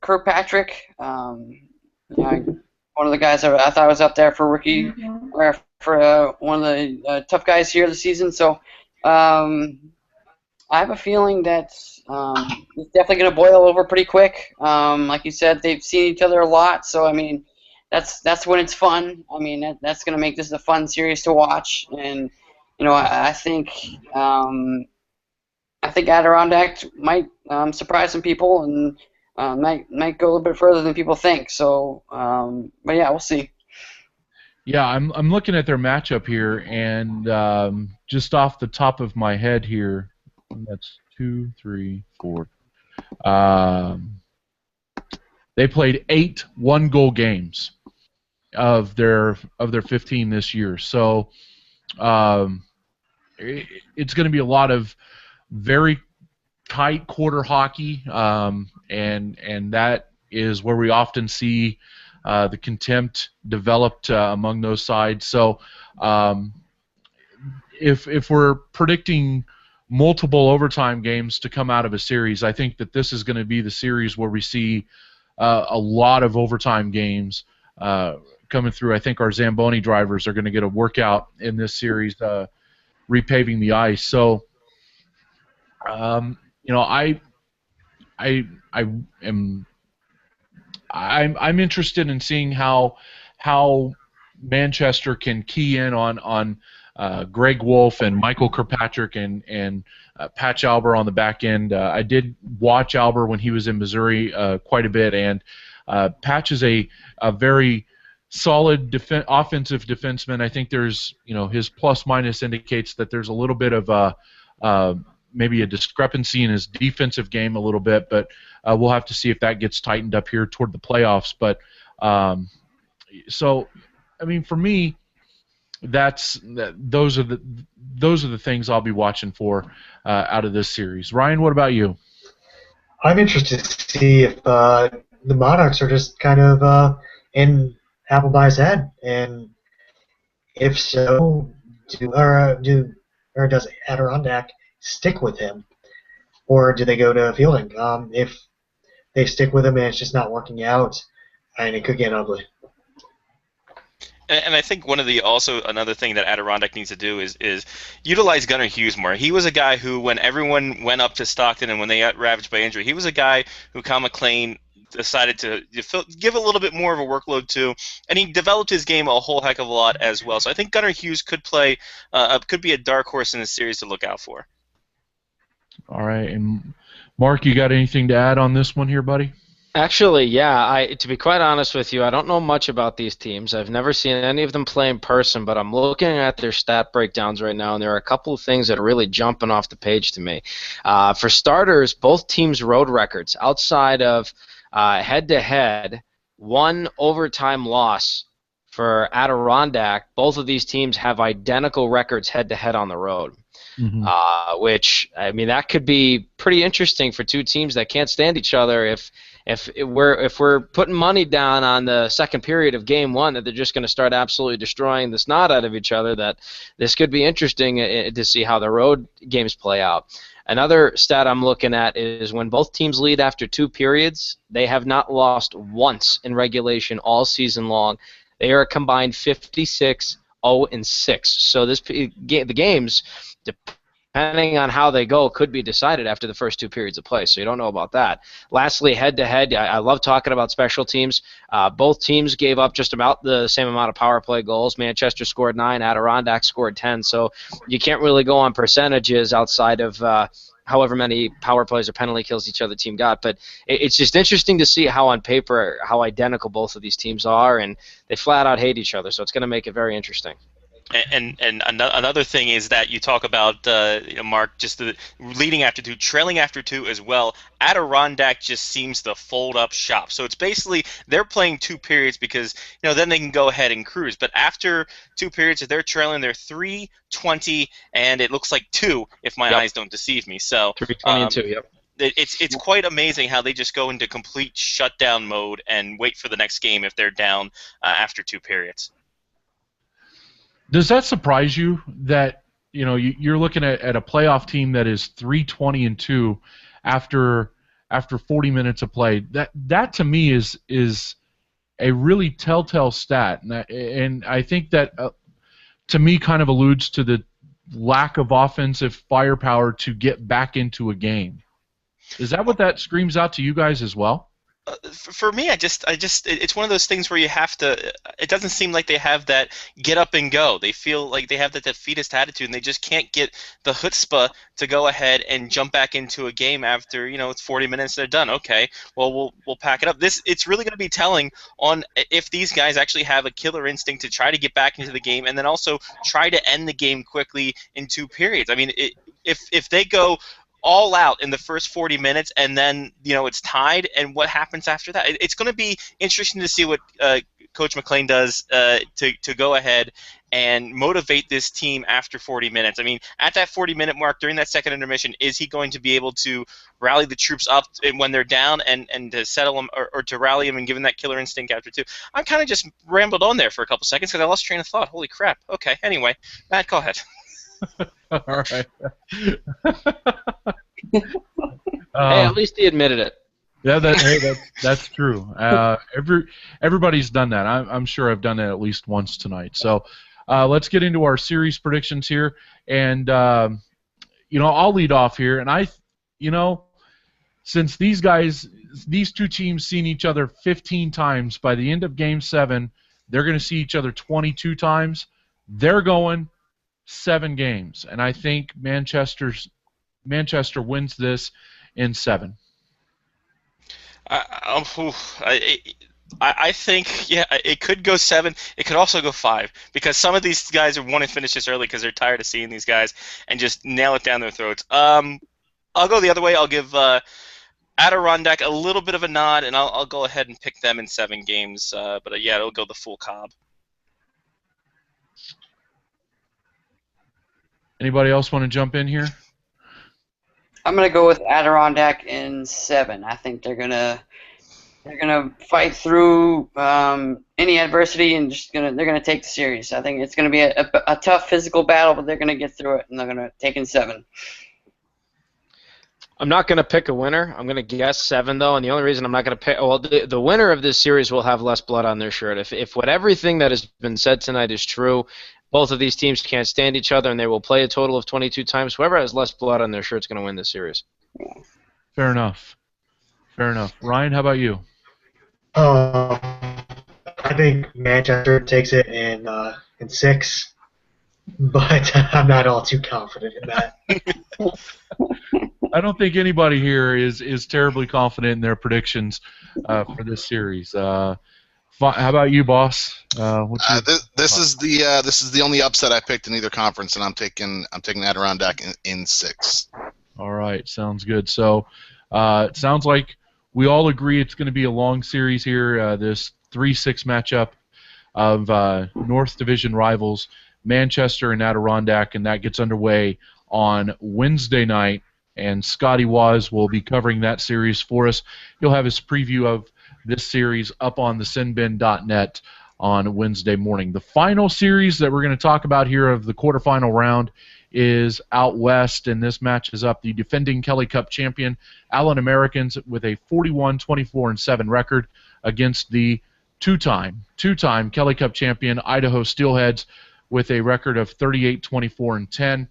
Kirkpatrick. One of the guys I thought was up there for rookie, or for one of the tough guys here this season. So I have a feeling that it's definitely going to boil over pretty quick. Like you said, they've seen each other a lot, so I mean, that's when it's fun. I mean, that's going to make this a fun series to watch, and I think Adirondack might surprise some people and might go a little bit further than people think. So, but yeah, we'll see. Yeah, I'm looking at their matchup here, and just off the top of my head here, that's 2, 3, 4. They played 8 one-goal games of their 15 this year. So it's going to be a lot of very tight quarter hockey, and that is where we often see the contempt developed among those sides. So if we're predicting multiple overtime games to come out of a series, I think that this is going to be the series where we see a lot of overtime games coming through. I think our Zamboni drivers are going to get a workout in this series, repaving the ice. So, you know, I am I'm interested in seeing how Manchester can key in on Greg Wolf and Michael Kirkpatrick and Patch Albert on the back end. I did watch Albert when he was in Missouri quite a bit, and Patch is a very solid offensive defenseman. I think there's, you know, his plus minus indicates that there's a little bit of maybe a discrepancy in his defensive game a little bit, but we'll have to see if that gets tightened up here toward the playoffs. But so, I mean, for me, those are the things I'll be watching for out of this series. Ryan, what about you? I'm interested to see if the Monarchs are just kind of in Appleby's head, and if so, or does Adirondack stick with him, or do they go to Fielding? If they stick with him and it's just not working out, and it could get ugly. And I think another thing that Adirondack needs to do is utilize Gunnar Hughes more. He was a guy who, when everyone went up to Stockton and when they got ravaged by injury, he was a guy who Kyle McLean decided to give a little bit more of a workload to, and he developed his game a whole heck of a lot as well. So I think Gunnar Hughes could be a dark horse in the series to look out for. All right, and Mark, you got anything to add on this one here, buddy? Actually, yeah. To be quite honest with you, I don't know much about these teams. I've never seen any of them play in person, but I'm looking at their stat breakdowns right now, and there are a couple of things that are really jumping off the page to me. For starters, both teams' road records outside of head-to-head, one overtime loss for Adirondack. Both of these teams have identical records head-to-head on the road. Mm-hmm. Which, I mean, that could be pretty interesting for two teams that can't stand each other. If we're putting money down on the second period of game one that they're just going to start absolutely destroying the snot out of each other, that this could be interesting to see how the road games play out. Another stat I'm looking at is when both teams lead after 2 periods, they have not lost once in regulation all season long. They are a combined 56-0-6. So the games, depending on how they go, could be decided after the first 2 periods of play, so you don't know about that. Lastly, head-to-head, I love talking about special teams. Both teams gave up just about the same amount of power play goals. Manchester scored 9, Adirondack scored 10, so you can't really go on percentages outside of however many power plays or penalty kills each other team got. But it's just interesting to see how on paper how identical both of these teams are, and they flat-out hate each other, so it's going to make it very interesting. And another thing is that you talk about, Mark, just the leading after 2, trailing after 2 as well. Adirondack just seems to fold up shop. So it's basically they're playing 2 periods because then they can go ahead and cruise. But after 2 periods, if they're trailing, they're 3-20, and it looks like 2 if my eyes don't deceive me. So 3-20 and 2. Yep. It's quite amazing how they just go into complete shutdown mode and wait for the next game if they're down after 2 periods. Does that surprise you that you're looking at a playoff team that is 3-20 and 2 after 40 minutes of play? That to me is a really telltale stat, and I think that to me kind of alludes to the lack of offensive firepower to get back into a game. Is that what that screams out to you guys as well? For me, it's one of those things where you have to. It doesn't seem like they have that get up and go. They feel like they have that defeatist attitude, and they just can't get the chutzpah to go ahead and jump back into a game after it's 40 minutes. They're done. Okay, well we'll pack it up. It's really going to be telling on if these guys actually have a killer instinct to try to get back into the game, and then also try to end the game quickly in 2 periods. I mean, if they go all out in the first 40 minutes and then it's tied, and what happens after that, it's going to be interesting to see what Coach McLean does to go ahead and motivate this team after 40 minutes. I mean, at that 40-minute mark during that second intermission, is he going to be able to rally the troops up when they're down and to settle them or to rally them and give them that killer instinct after 2? I'm kind of just rambled on there for a couple seconds because I lost train of thought. Holy crap. Okay, anyway, Matt, go ahead. All right. Hey, at least he admitted it. Yeah, that's true. Everybody's done that. I'm sure I've done it at least once tonight. So let's get into our series predictions here, and I'll lead off here. And since these two teams seen each other 15 times, by the end of Game 7, they're going to see each other 22 times. They're going 7 games, and I think Manchester wins this in 7. I think, yeah, it could go 7. It could also go 5 because some of these guys want to finish this early because they're tired of seeing these guys and just nail it down their throats. I'll go the other way. I'll give Adirondack a little bit of a nod, and I'll go ahead and pick them in 7 games. But yeah, it'll go the full Cobb. Anybody else want to jump in here? I'm gonna go with Adirondack in 7. I think they're gonna fight through any adversity and they're gonna take the series. I think it's gonna be a tough physical battle, but they're gonna get through it and they're gonna take in 7. I'm not going to pick a winner. I'm going to guess 7, though, and the only reason I'm not going to pick – well, the winner of this series will have less blood on their shirt. If everything that has been said tonight is true, both of these teams can't stand each other, and they will play a total of 22 times. Whoever has less blood on their shirt is going to win this series. Fair enough. Ryan, how about you? I think Manchester takes it in 6, but I'm not all too confident in that. I don't think anybody here is terribly confident in their predictions for this series. How about you, boss? This is the only upset I picked in either conference, and I'm taking Adirondack in 6. All right, sounds good. So it sounds like we all agree it's going to be a long series here. This 3-6 matchup of North Division rivals, Manchester and Adirondack, and that gets underway on Wednesday night. And Scotty Waz will be covering that series for us. He'll have his preview of this series up on the sinbin.net on Wednesday morning. The final series that we're going to talk about here of the quarterfinal round is out west, and this matches up the defending Kelly Cup champion Allen Americans with a 41-24-7 record against the two-time Kelly Cup champion Idaho Steelheads with a record of 38-24-10.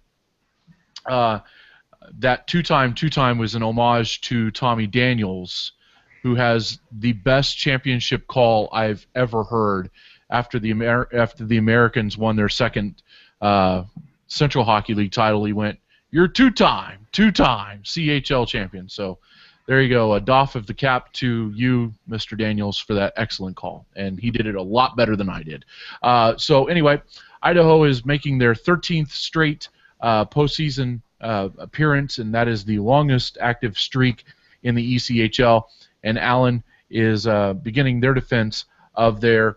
That two-time was an homage to Tommy Daniels, who has the best championship call I've ever heard after the Americans won their second Central Hockey League title. He went, "You're two-time CHL champion." So there you go, a doff of the cap to you, Mr. Daniels, for that excellent call, and he did it a lot better than I did. So anyway, Idaho is making their 13th straight postseason appearance, and that is the longest active streak in the ECHL. And Allen is beginning their defense of their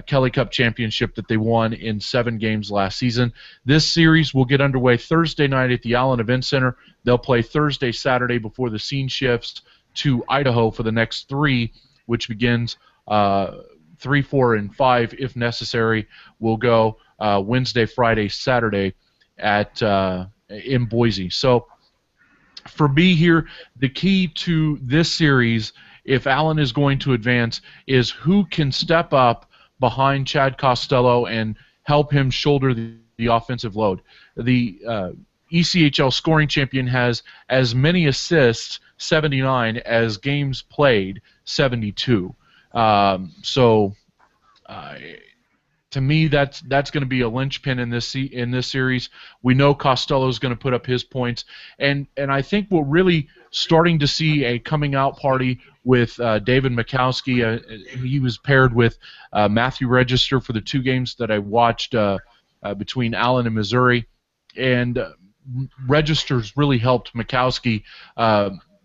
Kelly Cup championship that they won in 7 games last season. This series will get underway Thursday night at the Allen Event Center. They'll play Thursday, Saturday before the scene shifts to Idaho for the next 3, which begins 3, 4, and 5 if necessary. Will go Wednesday, Friday, Saturday at in Boise. So for me here, the key to this series, if Allen is going to advance, is who can step up behind Chad Costello and help him shoulder the offensive load. The ECHL scoring champion has as many assists, 79, as games played, 72. To me, that's going to be a linchpin in this series. We know Costello's going to put up his points, and I think we're really starting to see a coming out party with David Mikowski. He was paired with Matthew Register for the 2 games that I watched between Allen and Missouri, and Register's really helped Mikowski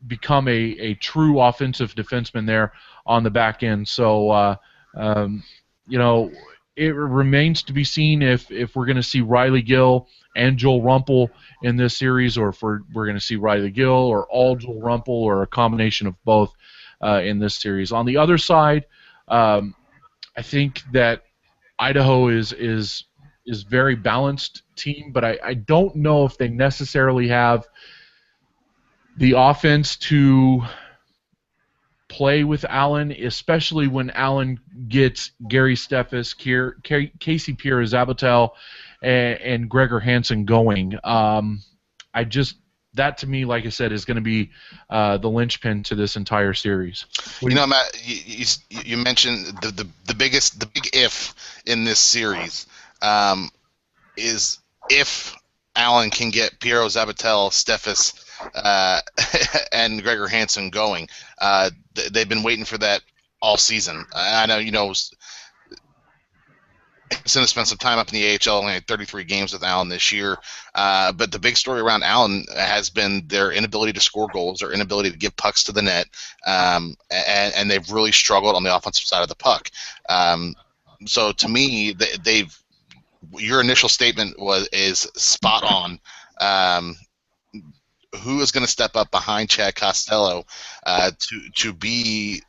become a true offensive defenseman there on the back end. So it remains to be seen if we're going to see Riley Gill and Joel Rumpel in this series, or if we're going to see Riley Gill or all Joel Rumpel, or a combination of both in this series. On the other side, I think that Idaho is is very balanced team, but I don't know if they necessarily have the offense to play with Allen, especially when Allen gets Gary Steffes, Casey Pierre-Zabatel, and Gregor Hansen going. I just that to me, like I said, is going to be the linchpin to this entire series. Matt, you mentioned the big if in this series is if Allen can get Piero Zabatel, Steffes, and Gregor Hansen going. They've been waiting for that all season. I know, Hansen has spent some time up in the ECHL, only had 33 games with Allen this year. But the big story around Allen has been their inability to score goals, their inability to give pucks to the net, and they've really struggled on the offensive side of the puck. So to me, your initial statement is spot on. Who is going to step up behind Chad Costello to be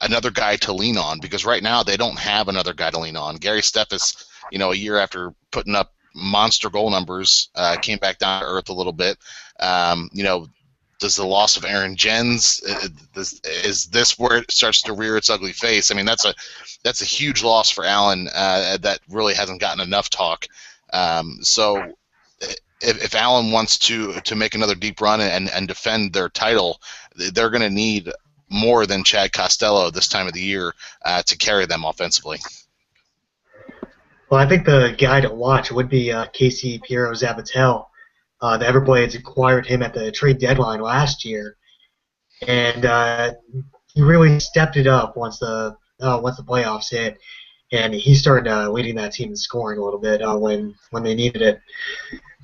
another guy to lean on? Because right now they don't have another guy to lean on. Gary Steffes, a year after putting up monster goal numbers, came back down to earth a little bit. Does the loss of Aaron Jens is this where it starts to rear its ugly face? I mean, that's a huge loss for Allen that really hasn't gotten enough talk. So if Allen wants to make another deep run and defend their title, they're going to need more than Chad Costello this time of the year to carry them offensively. Well, I think the guy to watch would be Casey Pierre-Zabatel. The Everblades acquired him at the trade deadline last year, and he really stepped it up once the playoffs hit, and he started leading that team in scoring a little bit when they needed it.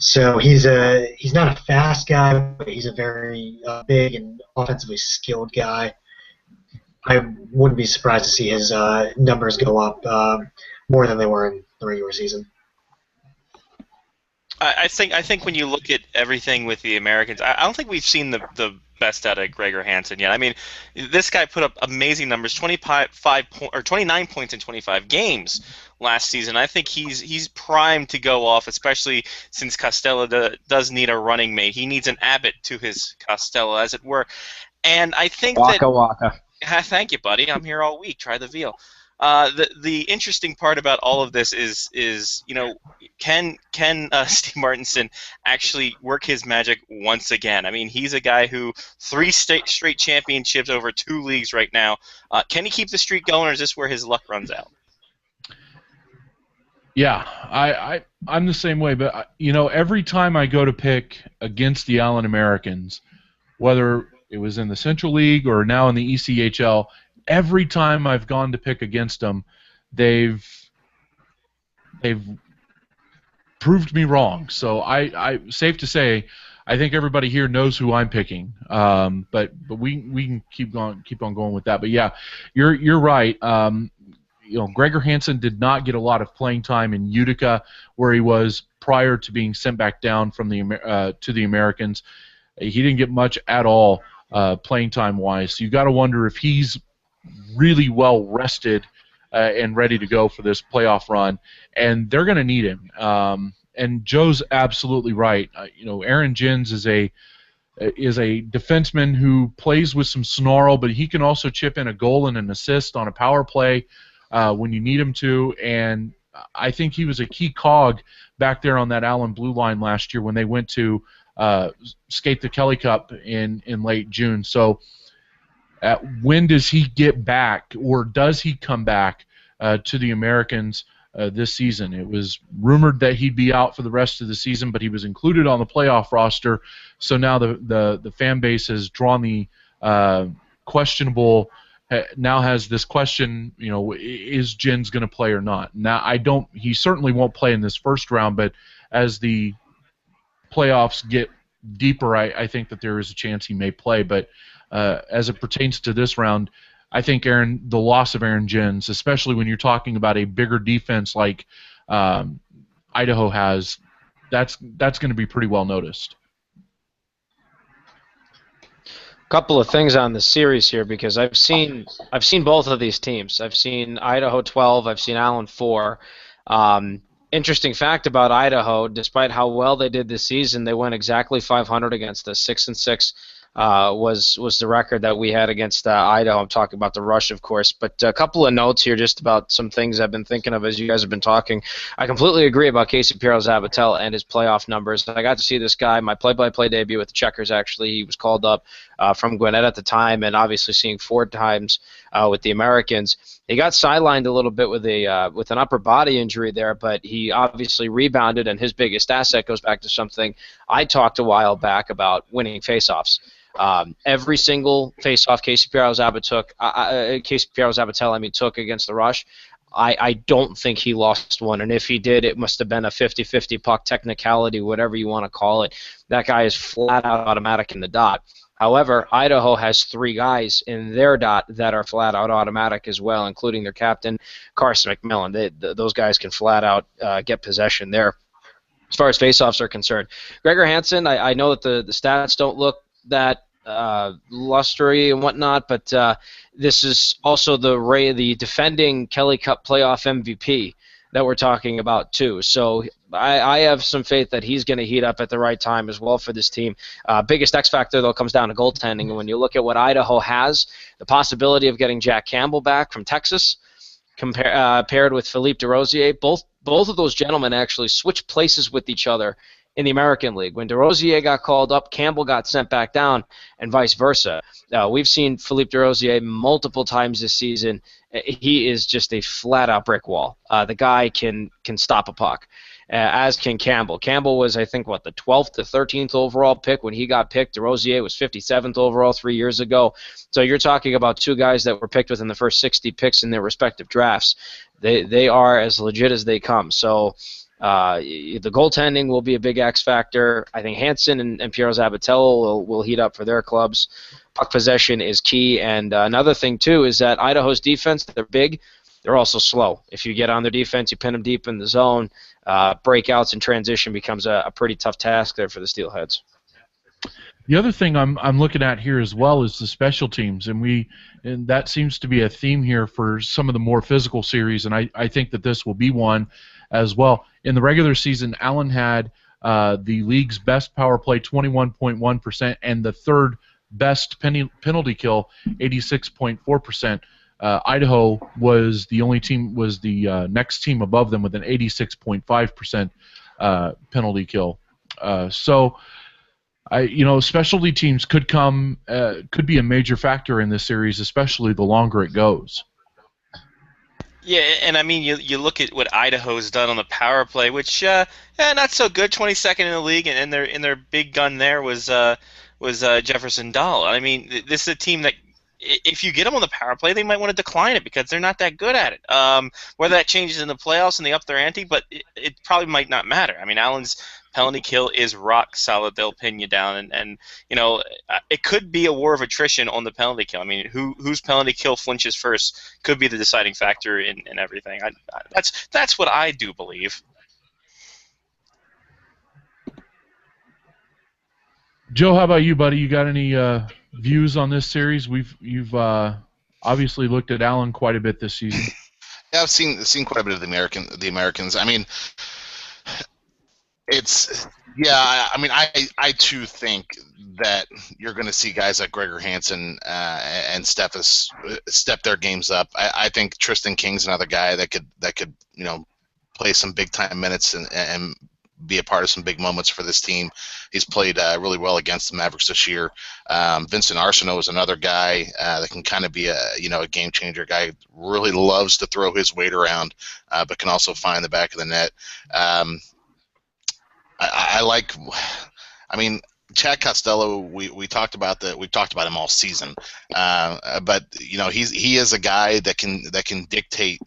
So he's not a fast guy, but he's a very big and offensively skilled guy. I wouldn't be surprised to see his numbers go up more than they were in the regular season. I think when you look at everything with the Americans, I don't think we've seen the best out of Gregor Hansen yet. I mean, this guy put up amazing numbers, 29 points in 25 games last season. I think he's primed to go off, especially since Costello does need a running mate. He needs an Abbott to his Costello, as it were. And I think Waka. Thank you, buddy. I'm here all week. Try the veal. The interesting part about all of this is can Steve Martinson actually work his magic once again? I mean, he's a guy who 3 straight championships over 2 leagues right now. Can he keep the streak going, or is this where his luck runs out? Yeah, I'm the same way. But every time I go to pick against the Allen Americans, whether it was in the Central League or now in the ECHL, every time I've gone to pick against them, they've proved me wrong. So I safe to say, I think everybody here knows who I'm picking. But we can keep on going with that. But yeah, you're right. Gregor Hansen did not get a lot of playing time in Utica, where he was prior to being sent back down from to the Americans. He didn't get much at all playing time wise. So you got to wonder if he's really well rested and ready to go for this playoff run, and they're going to need him. And Joe's absolutely right. Aaron Jens is a defenseman who plays with some snarl, but he can also chip in a goal and an assist on a power play when you need him to. And I think he was a key cog back there on that Allen Blue Line last year when they went to skate the Kelly Cup in late June. So when does he get back, or does he come back to the Americans this season? It was rumored that he'd be out for the rest of the season, but he was included on the playoff roster. So now the fan base has drawn the questionable. Now has this question, is Jens going to play or not? Now he certainly won't play in this first round, but as the playoffs get deeper, I think that there is a chance he may play. But as it pertains to this round, I think the loss of Aaron Jens, especially when you're talking about a bigger defense like Idaho has, that's going to be pretty well noticed. Couple of things on the series here, because I've seen both of these teams. I've seen Idaho 12. I've seen Allen 4. Interesting fact about Idaho: despite how well they did this season, they went exactly 500 against us. 6-6 was the record that we had against Idaho. I'm talking about the Rush, of course. But a couple of notes here, just about some things I've been thinking of as you guys have been talking. I completely agree about Casey Pierre-Zabatel and his playoff numbers. I got to see this guy, my play-by-play debut with the Checkers. Actually, he was called up from Gwinnett at the time, and obviously seeing 4 times with the Americans. He got sidelined a little bit with an upper body injury there, but he obviously rebounded, and his biggest asset goes back to something I talked a while back about: winning faceoffs. Every single faceoff Casey Pierre-Zabatel took against the Rush, I don't think he lost one, and if he did, it must have been a 50-50 puck technicality, whatever you want to call it. That guy is flat out automatic in the dot. However, Idaho has 3 guys in their dot that are flat out automatic as well, including their captain, Carson McMillan. Those guys can flat out get possession there. As far as faceoffs are concerned, Gregor Hansen, I know that the stats don't look that lustery and whatnot, but this is also the defending Kelly Cup playoff MVP that we're talking about too. So I have some faith that he's going to heat up at the right time as well for this team. Biggest X factor, though, comes down to goaltending. And when you look at what Idaho has, the possibility of getting Jack Campbell back from Texas, paired with Philippe DeRosier, both of those gentlemen actually switched places with each other in the American League. When DeRosier got called up, Campbell got sent back down, and vice versa. We've seen Philippe DeRosier multiple times this season. He is just a flat-out brick wall. The guy can stop a puck, as can Campbell. Campbell was, I think, the 12th to 13th overall pick when he got picked. DeRosier was 57th overall 3 years ago. So you're talking about 2 guys that were picked within the first 60 picks in their respective drafts. They are as legit as they come. So the goaltending will be a big X factor. I think Hansen and Pierre-Zabatel will heat up for their clubs. Puck possession is key. And another thing, too, is that Idaho's defense, they're big. They're also slow. If you get on their defense, you pin them deep in the zone, breakouts and transition becomes a pretty tough task there for the Steelheads. The other thing I'm looking at here as well is the special teams, and that seems to be a theme here for some of the more physical series, and I think that this will be one as well. In the regular season, Allen had the league's best power play, 21.1%, and the third best penalty kill, 86.4%. Idaho was the next team above them with an 86.5% penalty kill. Specialty teams could be a major factor in this series, especially the longer it goes. Yeah, and I mean, you look at what Idaho's done on the power play, which not so good, 22nd in the league, and their big gun there was Jefferson Dahl. I mean, this is a team that if you get them on the power play, they might want to decline it because they're not that good at it. Whether that changes in the playoffs and they up their ante, but it probably might not matter. I mean, Allen's penalty kill is rock solid. They'll pin you down, and it could be a war of attrition on the penalty kill. I mean, whose penalty kill flinches first could be the deciding factor in everything. That's what I do believe. Joe, how about you, buddy? You got any views on this series? You've obviously looked at Allen quite a bit this season. Yeah, I've seen quite a bit of the Americans. I mean, I too think that you're going to see guys like Gregor Hansen and Steffes step their games up. I think Tristan King's another guy that could play some big time minutes and be a part of some big moments for this team. He's played really well against the Mavericks this year. Vincent Arsenault is another guy that can kind of be a game changer. Guy really loves to throw his weight around, but can also find the back of the net. Chad Costello. We talked about him all season, but he is a guy that can dictate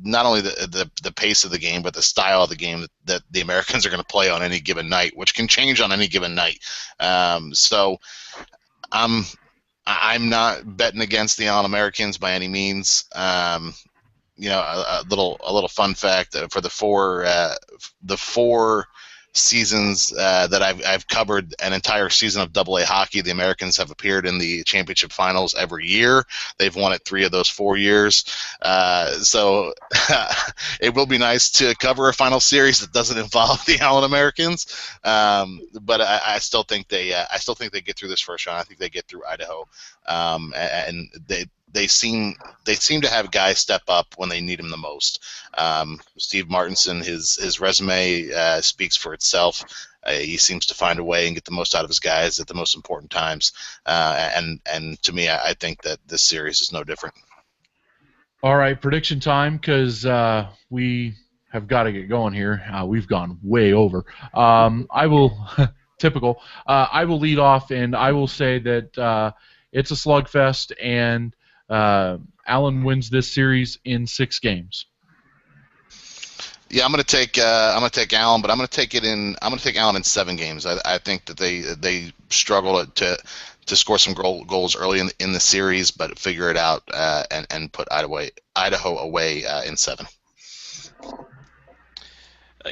not only the pace of the game, but the style of the game that the Americans are going to play on any given night, which can change on any given night. So I'm not betting against the All-Americans by any means. A little fun fact for the four seasons that I've covered an entire season of AA hockey, the Americans have appeared in the championship finals every year. They've won it 3 of those 4 years. So it will be nice to cover a final series that doesn't involve the Allen Americans. But I still think they get through this first round. I think they get through Idaho, and they seem to have guys step up when they need them the most. Steve Martinson, his resume speaks for itself. He seems to find a way and get the most out of his guys at the most important times. And to me, I think that this series is no different. All right, prediction time, because we have got to get going here. We've gone way over. I will, typical. I will lead off, and I will say that it's a slugfest, and Allen wins this series in 6 games. Yeah, I'm gonna take Allen, but I'm gonna take Allen in 7 games. I think that they struggle to score some goals early in the series, but figure it out and put Idaho away in 7.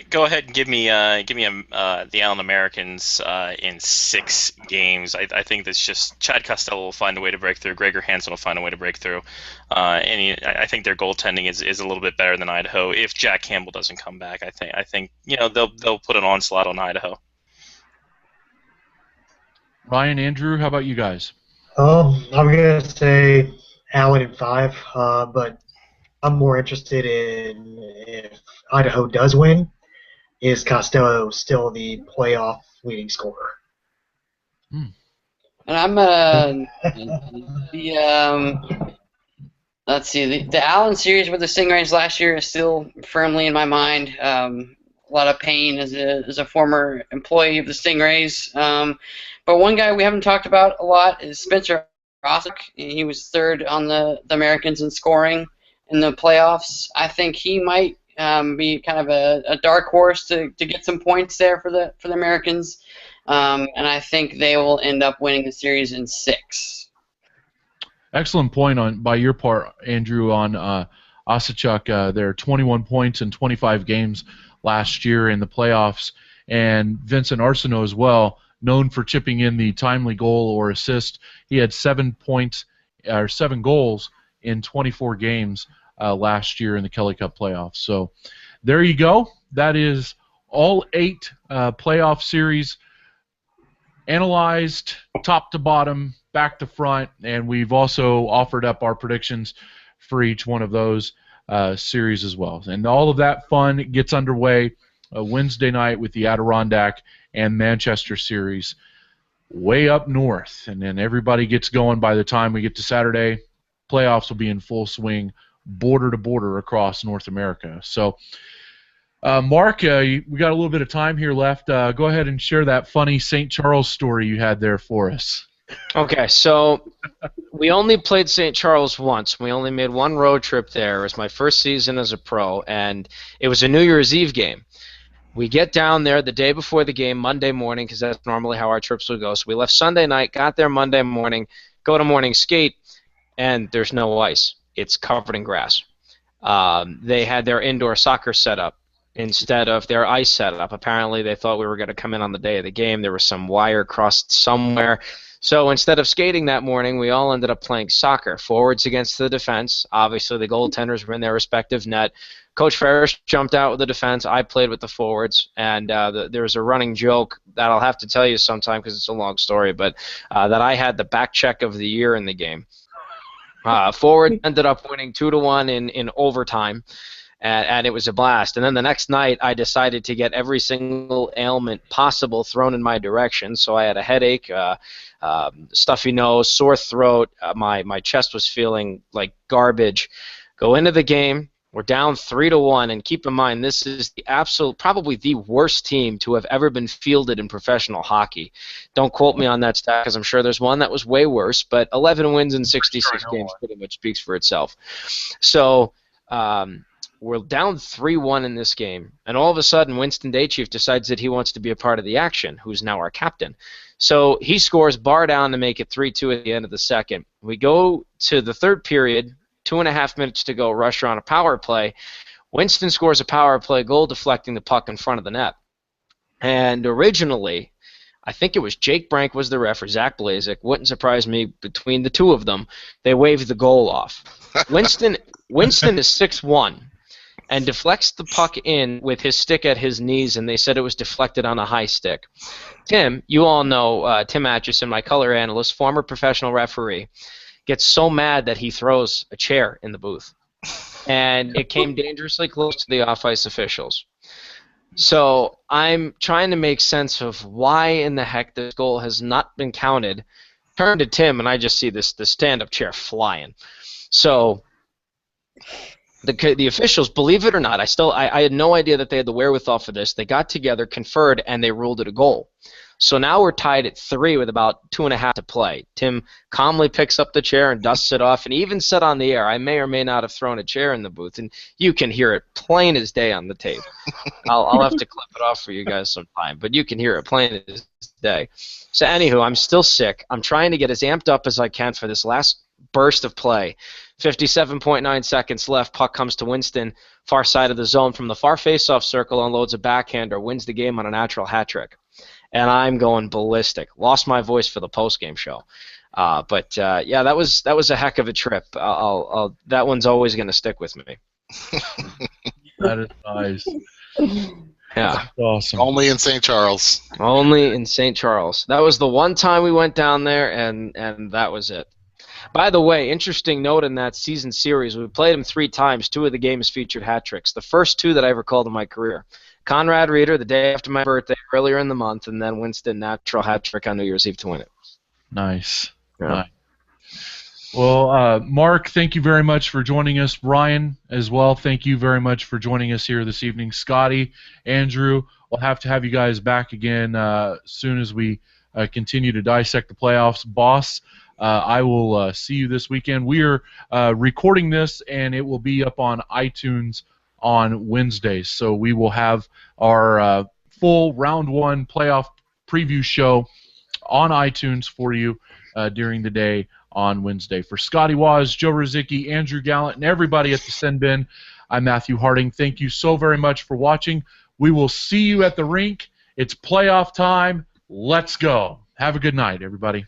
Go ahead and give me the Allen Americans in 6 games. I think that's just Chad Costello will find a way to break through. Gregor Hansen will find a way to break through, I think their goaltending is a little bit better than Idaho. If Jack Campbell doesn't come back, I think they'll put an onslaught on Idaho. Ryan, Andrew, how about you guys? I'm gonna say Allen in 5, but I'm more interested in if Idaho does win. Is Costello still the playoff leading scorer? And I'm let's see, the Allen series with the Stingrays last year is still firmly in my mind. A lot of pain as a former employee of the Stingrays. But one guy we haven't talked about a lot is Spencer Rosick. He was 3rd on the Americans in scoring in the playoffs. I think he might be kind of a dark horse to get some points there for the Americans, and I think they will end up winning the series in 6. Excellent point by your part, Andrew, on Osachuk. There are 21 points in 25 games last year in the playoffs, and Vincent Arsenault as well, known for chipping in the timely goal or assist. He had 7 goals in 24 games last year in the Kelly Cup playoffs. So there you go. That is all 8 playoff series analyzed top to bottom, back to front, and we've also offered up our predictions for each one of those series as well. And all of that fun gets underway Wednesday night with the Adirondack and Manchester series way up north. And then everybody gets going by the time we get to Saturday. Playoffs will be in full swing, border to border across North America. So, Mark, we got a little bit of time here left. Go ahead and share that funny St. Charles story you had there for us. Okay, so we only played St. Charles once. We only made one road trip there. It was my first season as a pro, and it was a New Year's Eve game. We get down there the day before the game, Monday morning, because that's normally how our trips would go. So we left Sunday night, got there Monday morning, go to morning skate, and there's no ice. It's covered in grass. They had their indoor soccer set up instead of their ice setup. Apparently they thought we were going to come in on the day of the game. There was some wire crossed somewhere. So instead of skating that morning, we all ended up playing soccer. Forwards against the defense. Obviously the goaltenders were in their respective net. Coach Ferris jumped out with the defense. I played with the forwards. And there was a running joke that I'll have to tell you sometime because it's a long story, but that I had the back check of the year in the game. Forward ended up winning 2-1 in overtime, and it was a blast. And then the next night, I decided to get every single ailment possible thrown in my direction. So I had a headache, stuffy nose, sore throat. My chest was feeling like garbage. Go into the game. We're down 3-1, and keep in mind this is the probably the worst team to have ever been fielded in professional hockey. Don't quote me on that stat because I'm sure there's one that was way worse, but 11 wins in 66 games pretty much speaks for itself. So we're down 3-1 in this game, and all of a sudden Winston Daychief decides that he wants to be a part of the action, who's now our captain. So he scores bar down to make it 3-2 at the end of the second. We go to the third period. 2.5 minutes to go, Rusher on a power play. Winston scores a power play goal deflecting the puck in front of the net. And originally, I think it was Jake Brank was the ref or Zach Blazik. Wouldn't surprise me between the two of them. They waved the goal off. Winston is 6'1" and deflects the puck in with his stick at his knees, and they said it was deflected on a high stick. Tim, you all know Tim Atchison, my color analyst, former professional referee, gets so mad that he throws a chair in the booth. And it came dangerously close to the off-ice officials. So I'm trying to make sense of why in the heck this goal has not been counted. Turn to Tim, and I just see the stand-up chair flying. So the officials, believe it or not, I had no idea that they had the wherewithal for this. They got together, conferred, and they ruled it a goal. So now we're tied at 3 with about 2.5 to play. Tim calmly picks up the chair and dusts it off, and even said on the air, I may or may not have thrown a chair in the booth, and you can hear it plain as day on the tape. I'll have to clip it off for you guys sometime, but you can hear it plain as day. So anywho, I'm still sick. I'm trying to get as amped up as I can for this last burst of play. 57.9 seconds left. Puck comes to Winston, far side of the zone. From the far face-off circle, unloads a backhander, wins the game on a natural hat trick. And I'm going ballistic. Lost my voice for the post-game show. But yeah, that was a heck of a trip. That one's always going to stick with me. That is nice. Yeah. That's awesome. Only in St. Charles. Only in St. Charles. That was the one time we went down there, and that was it. By the way, interesting note in that season series, we played them 3 times. 2 of the games featured hat tricks. The first 2 that I ever called in my career. Conrad Reeder the day after my birthday, earlier in the month, and then Winston natural hat trick on New Year's Eve to win it. Nice. Yeah. Nice. Well, Mark, thank you very much for joining us. Brian, as well, thank you very much for joining us here this evening. Scotty, Andrew, we'll have to have you guys back again as soon as we continue to dissect the playoffs. Boss, I will see you this weekend. We are recording this, and it will be up on iTunes on Wednesdays. So we will have our full Round 1 playoff preview show on iTunes for you during the day on Wednesday. For Scotty Waz, Joe Rozicki, Andrew Gallant, and everybody at the Send Bin, I'm Matthew Harding. Thank you so very much for watching. We will see you at the rink. It's playoff time. Let's go. Have a good night, everybody.